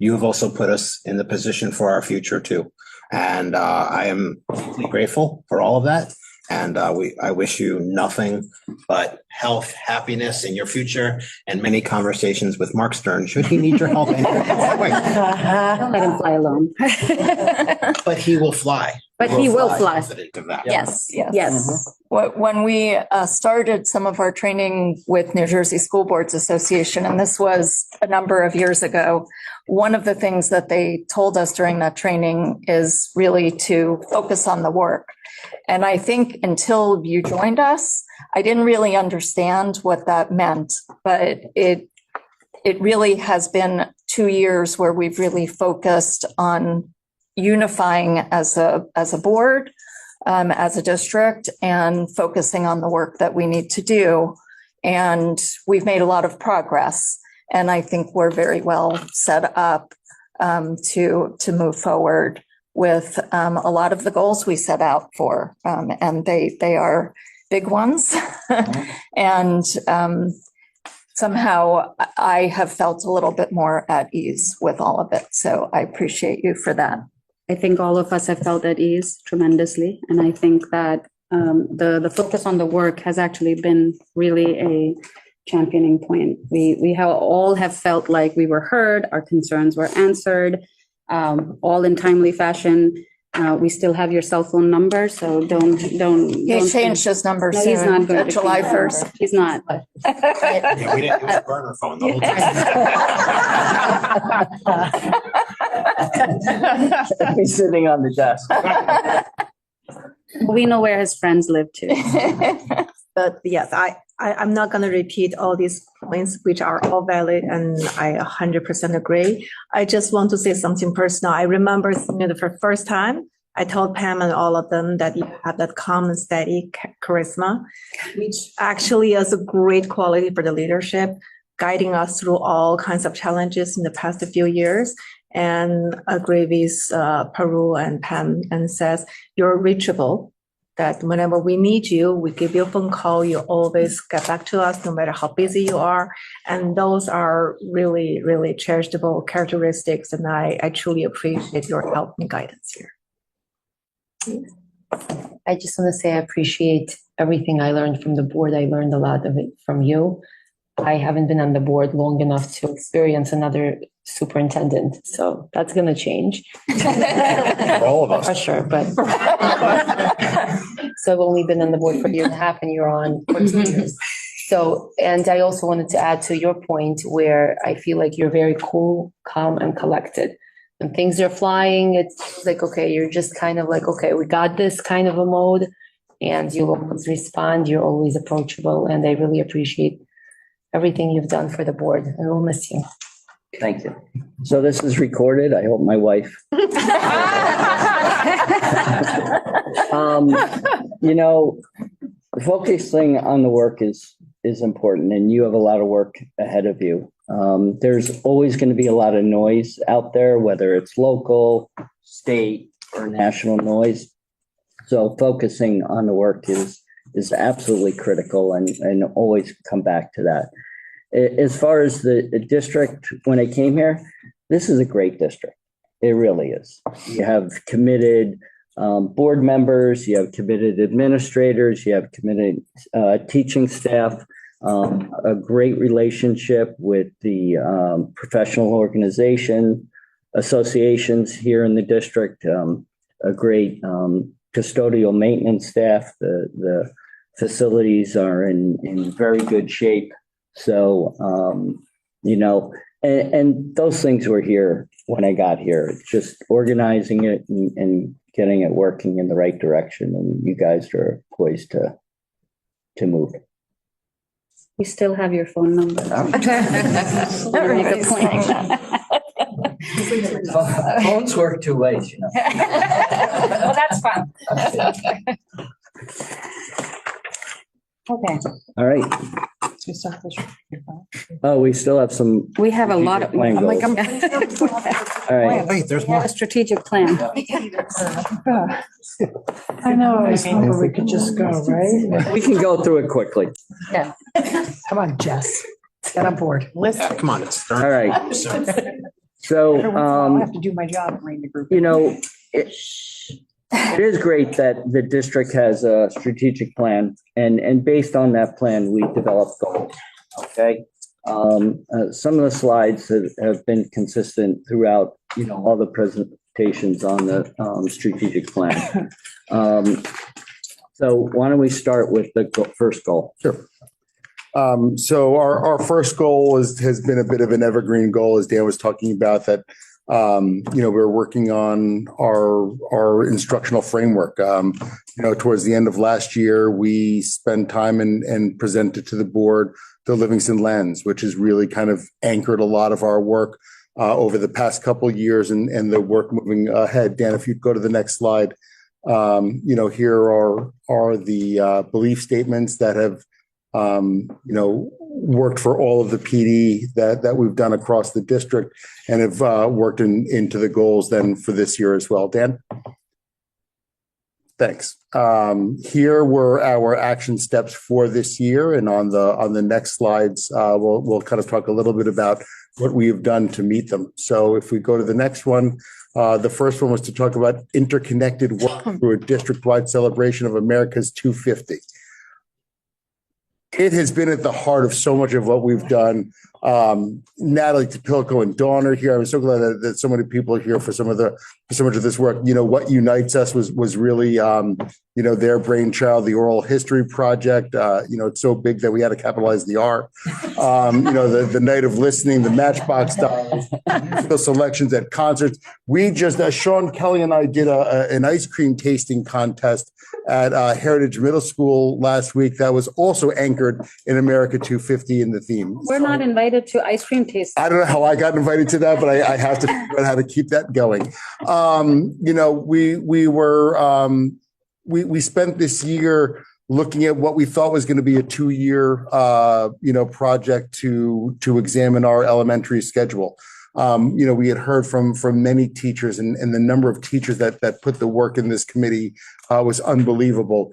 you have also put us in the position for our future too. And I am deeply grateful for all of that. And I wish you nothing but health, happiness in your future, and many conversations with Mark Stern should he need your help. Don't let him fly alone. But he will fly. But he will fly. Confident of that. Yes. Yes. When we started some of our training with New Jersey School Boards Association, and this was a number of years ago, one of the things that they told us during that training is really to focus on the work. And I think until you joined us, I didn't really understand what that meant, but it really has been 2 years where we've really focused on unifying as a board, as a district, and focusing on the work that we need to do. And we've made a lot of progress. And I think we're very well set up to move forward with a lot of the goals we set out for. And they are big ones. And somehow I have felt a little bit more at ease with all of it. So I appreciate you for that. I think all of us have felt at ease tremendously. And I think that the focus on the work has actually been really a championing point. We all have felt like we were heard, our concerns were answered, all in timely fashion. We still have your cell phone number, so don't. He changed his number No, soon. he's not going to July change 1st. He's not. Yeah, we didn't use a burner phone the whole time. He's sitting on the desk. We know where his friends live too. But yes, I'm not going to repeat all these points, which are all valid, and I 100% agree. I just want to say something personal. I remember the first time I told Pam and all of them that you have that calm and steady charisma, which actually is a great quality for the leadership, guiding us through all kinds of challenges in the past few years. And agree with Paru and Pam and says, you're reachable. That whenever we need you, we give you a phone call, you always get back to us, no matter how busy you are. And those are really, really cherishable characteristics. And I truly appreciate your help and guidance here. I just want to say I appreciate everything I learned from the board. I learned a lot of it from you. I haven't been on the board long enough to experience another superintendent, so that's going to change. For all of us. For sure, but so I've only been on the board for a year and a half, and you're on for 2 years. So, and I also wanted to add to your point where I feel like you're very cool, calm, and collected. When things are flying, it's like, okay, you're just kind of like, okay, we got this kind of a mode, and you'll always respond. You're always approachable, and I really appreciate everything you've done for the board, and we'll miss you. Thank you. So this is recorded. I hope my wife. Focusing on the work is important, and you have a lot of work ahead of you. There's always going to be a lot of noise out there, whether it's local, state, or national noise. So focusing on the work is absolutely critical, and always come back to that. As far as the district, when I came here, this is a great district. It really is. You have committed board members, you have committed administrators, you have committed teaching staff. a great relationship with the professional organization associations here in the district, a great custodial maintenance staff. The facilities are in very good shape. So, and those things were here when I got here, just organizing it and getting it working in the right direction. And you guys are poised to move. We still have your phone number. Phones work two ways, you know. Well, that's fun. Okay. All right. Oh, we still have some. We have a lot of. Plan goals. All right. Wait, there's more. A strategic plan. I know, I was hoping we could just go, right? We can go through it quickly. Yeah. Come on, Jess, get on board. Yeah, come on, it's All right. So, I have to do my job and read the group. It is great that the district has a strategic plan, and based on that plan, we develop goals. Okay. Some of the slides have been consistent throughout, all the presentations on the strategic plan. So why don't we start with the first goal? Sure. So our first goal has been a bit of an evergreen goal, as Dan was talking about, that we're working on our instructional framework. Towards the end of last year, we spent time and presented to the board the Livingston lens, which has really kind of anchored a lot of our work over the past couple of years and the work moving ahead. Dan, if you'd go to the next slide, here are the belief statements that have worked for all of the PD that we've done across the district and have worked into the goals then for this year as well. Dan? Thanks. Here were our action steps for this year, and on the next slides, we'll kind of talk a little bit about what we have done to meet them. So if we go to the next one, the first one was to talk about interconnected work through a district-wide celebration of America's 250. It has been at the heart of so much of what we've done. Natalie Tapilco and Dawn are here. I'm so glad that so many people are here for so much of this work. What unites us was really their brainchild, the Oral History Project. It's so big that we had to capitalize the R. The night of listening, the Matchbox Dolls, the selections at concerts. We just, Sean Kelly and I did an ice cream tasting contest at Heritage Middle School last week that was also anchored in America 250 in the theme. We're not invited to ice cream tasting. I don't know how I got invited to that, but I have to figure out how to keep that going. We spent this year looking at what we thought was going to be a 2-year, project to examine our elementary schedule. We had heard from many teachers, and the number of teachers that put the work in this committee was unbelievable.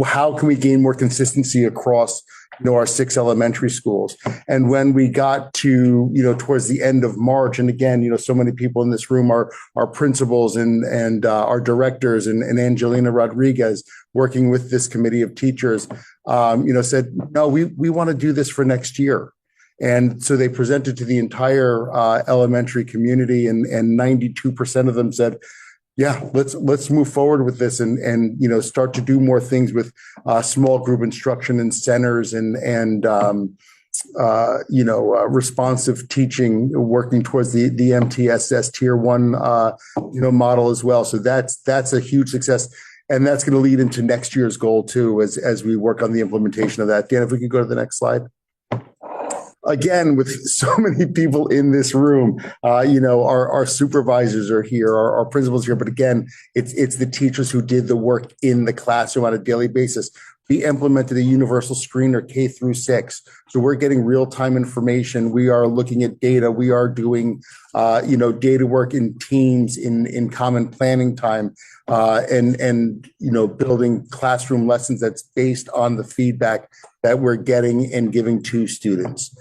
How can we gain more consistency across our 6 elementary schools? And when we got to towards the end of March, and again, so many people in this room are principals and our directors and Angelina Rodriguez working with this committee of teachers, said, no, we want to do this for next year. And so they presented to the entire elementary community, and 92% of them said, yeah, let's move forward with this and start to do more things with small group instruction and centers and responsive teaching, working towards the MTSS Tier 1 model as well. So that's a huge success, and that's going to lead into next year's goal too as we work on the implementation of that. Dan, if we could go to the next slide. Again, with so many people in this room, our supervisors are here, our principals are here, but again, it's the teachers who did the work in the classroom on a daily basis. We implemented a universal screener K through 6. So we're getting real-time information. We are looking at data. We are doing, data work in teams in common planning time, and building classroom lessons that's based on the feedback that we're getting and giving to students.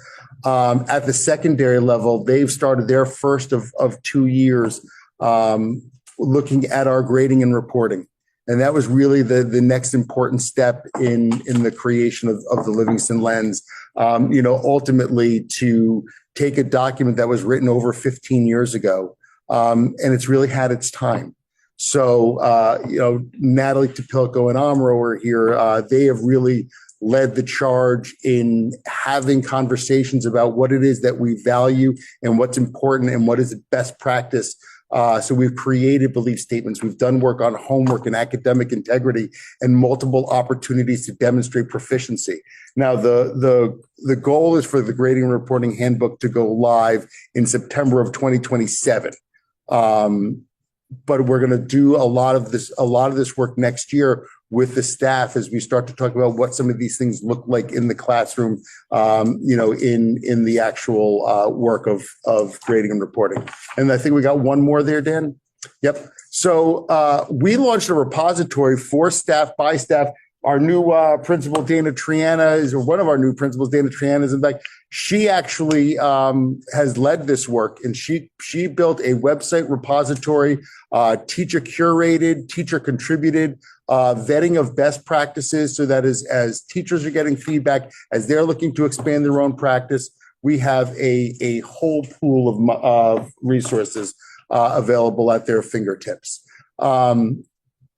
At the secondary level, they've started their first of 2 years looking at our grading and reporting. And that was really the next important step in the creation of the Livingston Lens. Ultimately to take a document that was written over 15 years ago, and it's really had its time. So, Natalie Topilko and Amro are here. They have really led the charge in having conversations about what it is that we value and what's important and what is the best practice. So we've created belief statements. We've done work on homework and academic integrity and multiple opportunities to demonstrate proficiency. Now, the goal is for the grading and reporting handbook to go live in September of 2027. But we're going to do a lot of this work next year with the staff as we start to talk about what some of these things look like in the classroom, in the actual work of grading and reporting. And I think we got one more there, Dan. Yep. So we launched a repository for staff, by staff. Our new principal, Dana Triana, or one of our new principals, Dana Triana, is in fact, she actually has led this work, and she built a website repository, teacher curated, teacher contributed, vetting of best practices, so that as teachers are getting feedback, as they're looking to expand their own practice, we have a whole pool of resources available at their fingertips.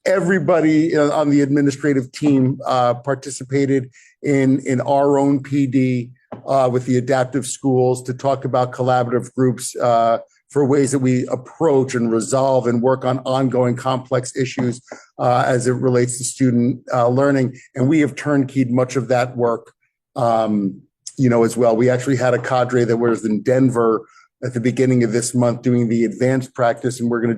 Everybody on the administrative team participated in our own PD with the adaptive schools to talk about collaborative groups for ways that we approach and resolve and work on ongoing complex issues as it relates to student learning. And we have turnkeyed much of that work, as well. We actually had a cadre that was in Denver at the beginning of this month doing the advanced practice, and they're going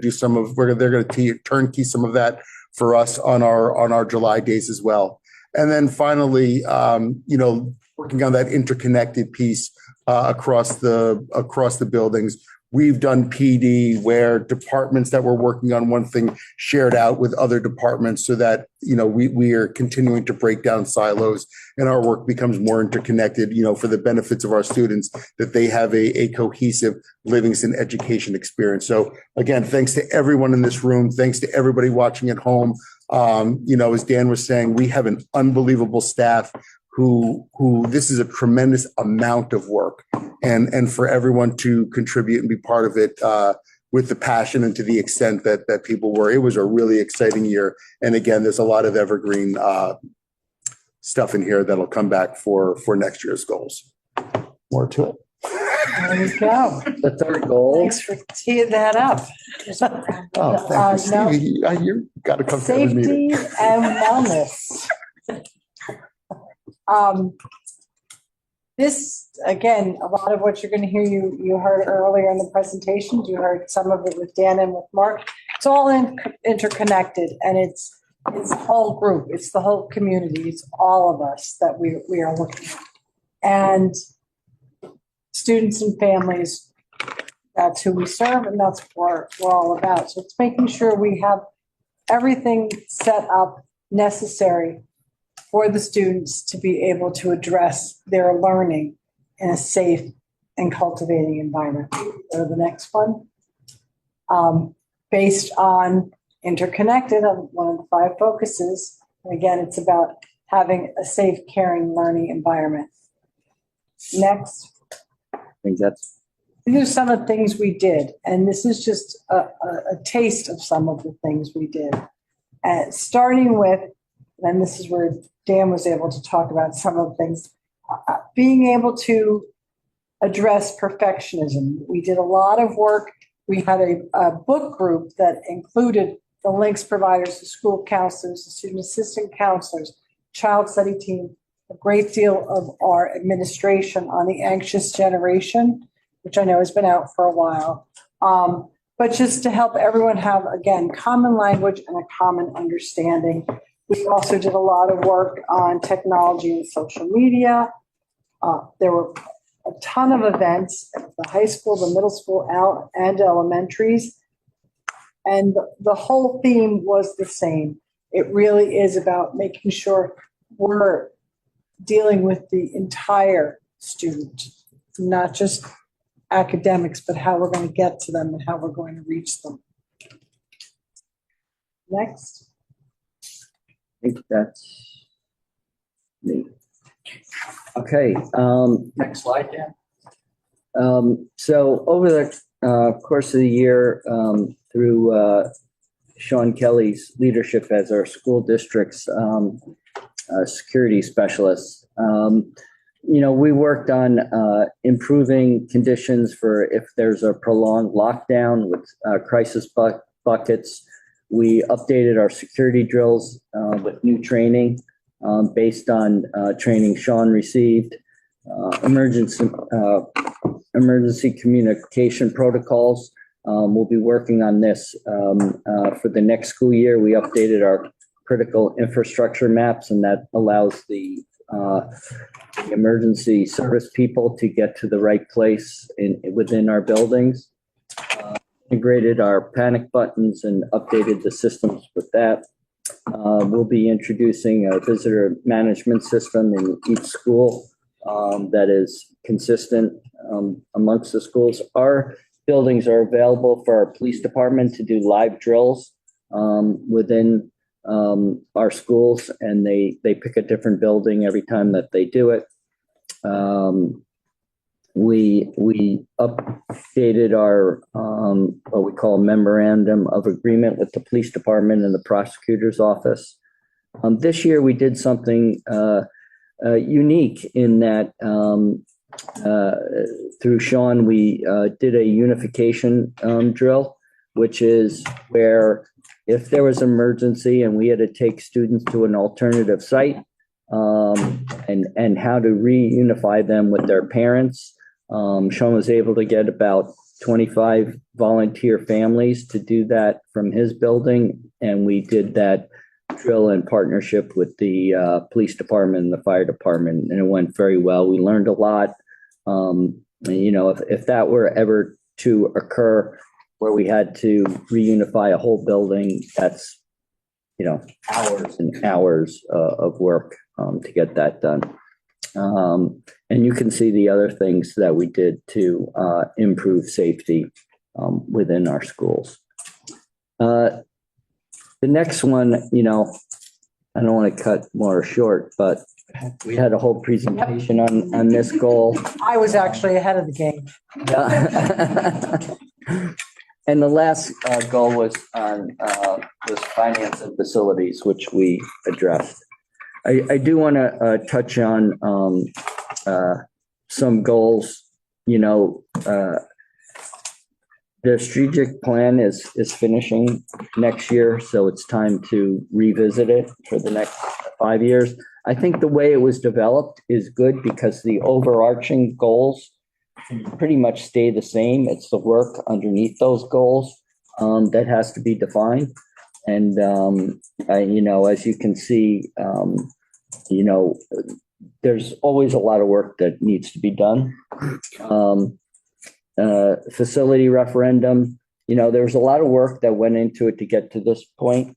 to turnkey some of that for us on our July days as well. And then finally, working on that interconnected piece across the buildings. We've done PD where departments that were working on one thing shared out with other departments so that, we are continuing to break down silos and our work becomes more interconnected, for the benefits of our students, that they have a cohesive Livingston education experience. So again, thanks to everyone in this room. Thanks to everybody watching at home. As Dan was saying, we have an unbelievable staff who this is a tremendous amount of work, and for everyone to contribute and be part of it with the passion and to the extent that people were. It was a really exciting year. And again, there's a lot of evergreen stuff in here that'll come back for next year's goals. More to it. There we go. The third goal. Thanks for teeing that up. Oh, thank you, Stevie. You got to come to every meeting. Safety and wellness. This, again, a lot of what you're going to hear, you heard earlier in the presentations, you heard some of it with Dan and with Mark. It's all interconnected, and it's the whole group. It's the whole community. It's all of us that we are looking at. And students and families, that's who we serve, and that's what we're all about. So it's making sure we have everything set up necessary for the students to be able to address their learning in a safe and cultivating environment. Go to the next one. Based on interconnected, one of the 5 focuses, and again, it's about having a safe, caring learning environment. Next. I think these are some of the things we did, and this is just a taste of some of the things we did. Starting with, and this is where Dan was able to talk about some of the things, being able to address perfectionism. We did a lot of work. We had a book group that included the links providers, the school counselors, the student assistant counselors, child study team, a great deal of our administration on the anxious generation, which I know has been out for a while. But just to help everyone have, again, common language and a common understanding. We also did a lot of work on technology and social media. There were a ton of events at the high school, the middle school, and elementaries. And the whole theme was the same. It really is about making sure we're dealing with the entire student, not just academics, but how we're going to get to them and how we're going to reach them. Next. think that's me. Okay, next slide, Dan. So over the course of the year, through Sean Kelly's leadership as our school district's security specialist, we worked on improving conditions for if there's a prolonged lockdown with crisis buckets. We updated our security drills with new training based on training Sean received. Emergency communication protocols. We'll be working on this for the next school year. We updated our critical infrastructure maps, and that allows the emergency service people to get to the right place within our buildings. Integrated our panic buttons and updated the systems with that. We'll be introducing a visitor management system in each school that is consistent amongst the schools. Our buildings are available for our police department to do live drills within our schools, and they pick a different building every time that they do it. We updated our what we call memorandum of agreement with the police department and the prosecutor's office. This year we did something unique in that through Sean we did a unification drill, which is where if there was an emergency and we had to take students to an alternative site and how to reunify them with their parents. Sean was able to get about 25 volunteer families to do that from his building, and we did that drill in partnership with the police department and the fire department, and it went very well. We learned a lot. If that were ever to occur where we had to reunify a whole building, that's hours and hours of work to get that done. And you can see the other things that we did to improve safety within our schools. The next one, I don't want to cut more short, but we had a whole presentation on this goal. I was actually ahead of the game. And the last goal was on was finance and facilities, which we addressed. I do want to touch on some goals. The strategic plan is finishing next year, so it's time to revisit it for the next 5 years. I think the way it was developed is good because the overarching goals pretty much stay the same. It's the work underneath those goals that has to be defined. And, as you can see, there's always a lot of work that needs to be done. Facility referendum, there's a lot of work that went into it to get to this point,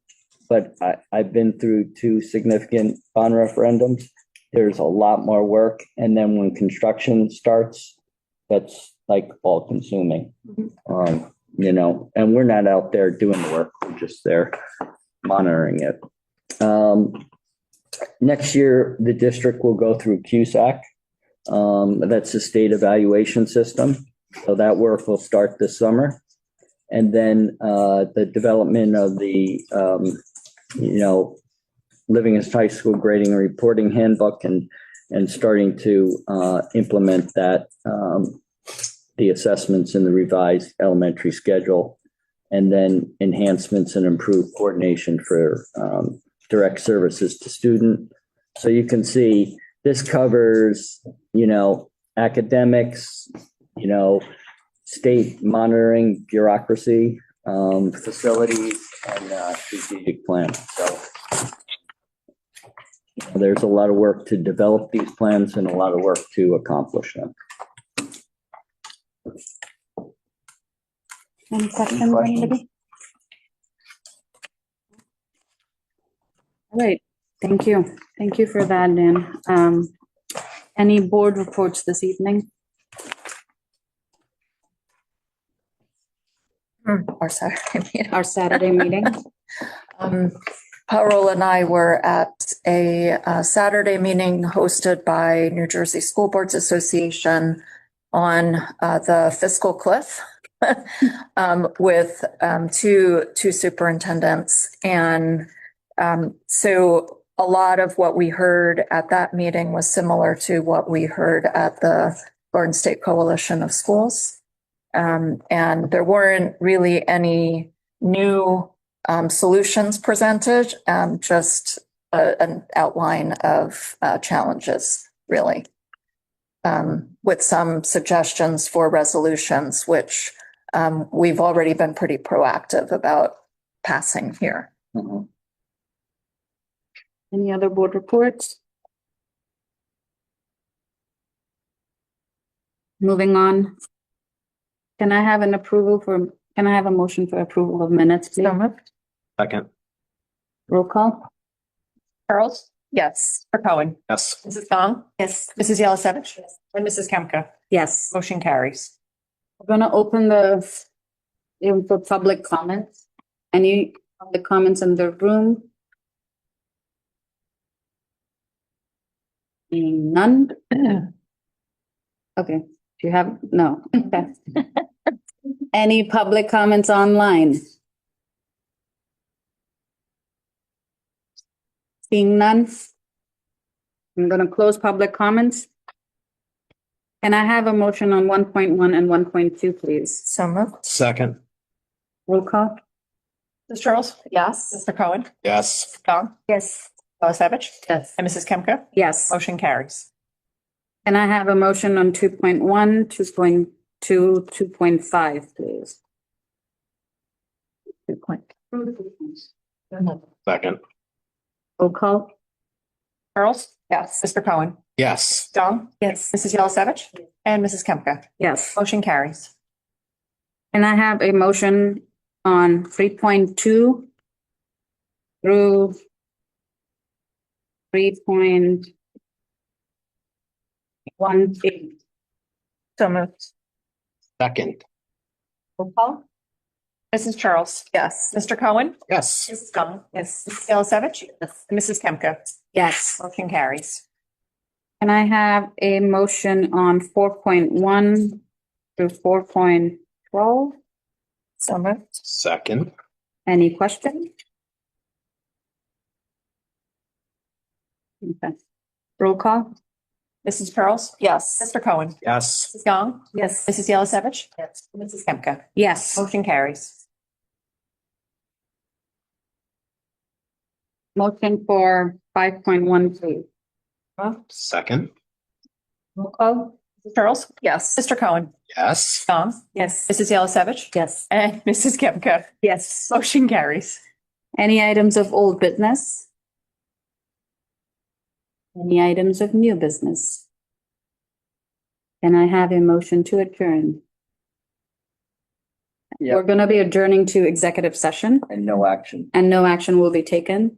but I've been through 2 significant bond referendums. There's a lot more work. And then when construction starts, that's like all consuming, and we're not out there doing the work. We're just there monitoring it. Next year, the district will go through CUSAC. That's the state evaluation system. So that work will start this summer. And then the development of the, Livingston High School Grading and Reporting Handbook and starting to implement that, the assessments in the revised elementary schedule, and then enhancements and improved coordination for direct services to student. So you can see this covers, academics, state monitoring, bureaucracy, facilities, and strategic plan. So there's a lot of work to develop these plans and a lot of work to accomplish them. Any questions, anybody? All right, thank you. Thank you for that, Dan. Any board reports this evening? Our Saturday meeting. Our Saturday meeting? Parul and I were at a Saturday meeting hosted by New Jersey School Boards Association on the fiscal cliff with two superintendents. And so a lot of what we heard at that meeting was similar to what we heard at the Garden State Coalition of Schools. And there weren't really any new solutions presented, just an outline of challenges, really, with some suggestions for resolutions, which we've already been pretty proactive about passing here. Any other board reports? Moving on. Can I have a motion for approval of minutes, please? Second. Roll call? Charles? Yes. Mr. Cohen? Yes. Mrs. Gong? Yes. Mrs. Yelizavich? And Mrs. Kemka? Yes. Motion carries. We're gonna open for public comments. Any public comments in the room? Seeing none? Okay, do you have, no, okay. Any public comments online? Seeing none? I'm gonna close public comments. Can I have a motion on 1.1 and 1.2, please? So moved. Second. Roll call? Mrs. Charles? Yes. Mr. Cohen? Yes. Gong? Yes. Yelizavich? Yes. And Mrs. Kemka? Yes. Motion carries. Can I have a motion on 2.1, 2.2, 2.5, please? 2.2. Second. Roll call? Charles? Yes. Mr. Cohen? Yes. Gong? Yes. Mrs. Yelizavich? And Mrs. Kemka? Yes. Motion carries. Can I have a motion on 3.2 through 3.18? So moved. Second. Roll call? Mrs. Charles? Yes. Mr. Cohen? Yes. Mrs. Gong? Yes. Mrs. Yelizavich? Yes. And Mrs. Kemka? Yes. Motion carries. Can I have a motion on 4.1 through 4.12? So moved. Second. Any questions? Okay. Roll call? Mrs. Charles? Yes. Mr. Cohen? Yes. Mrs. Gong? Yes. Mrs. Yelizavich? Yes. Mrs. Kemka? Yes. Motion carries. Motion for 5.1, please. Second. Roll call? Mrs. Charles? Yes. Mr. Cohen? Yes. Gong? Yes. Mrs. Yelizavich? Yes. And Mrs. Kemka? Yes. Motion carries. Any items of old business? Any items of new business? Can I have a motion to adjourn? Yep. We're going to be adjourning to executive session And no action. and no action will be taken.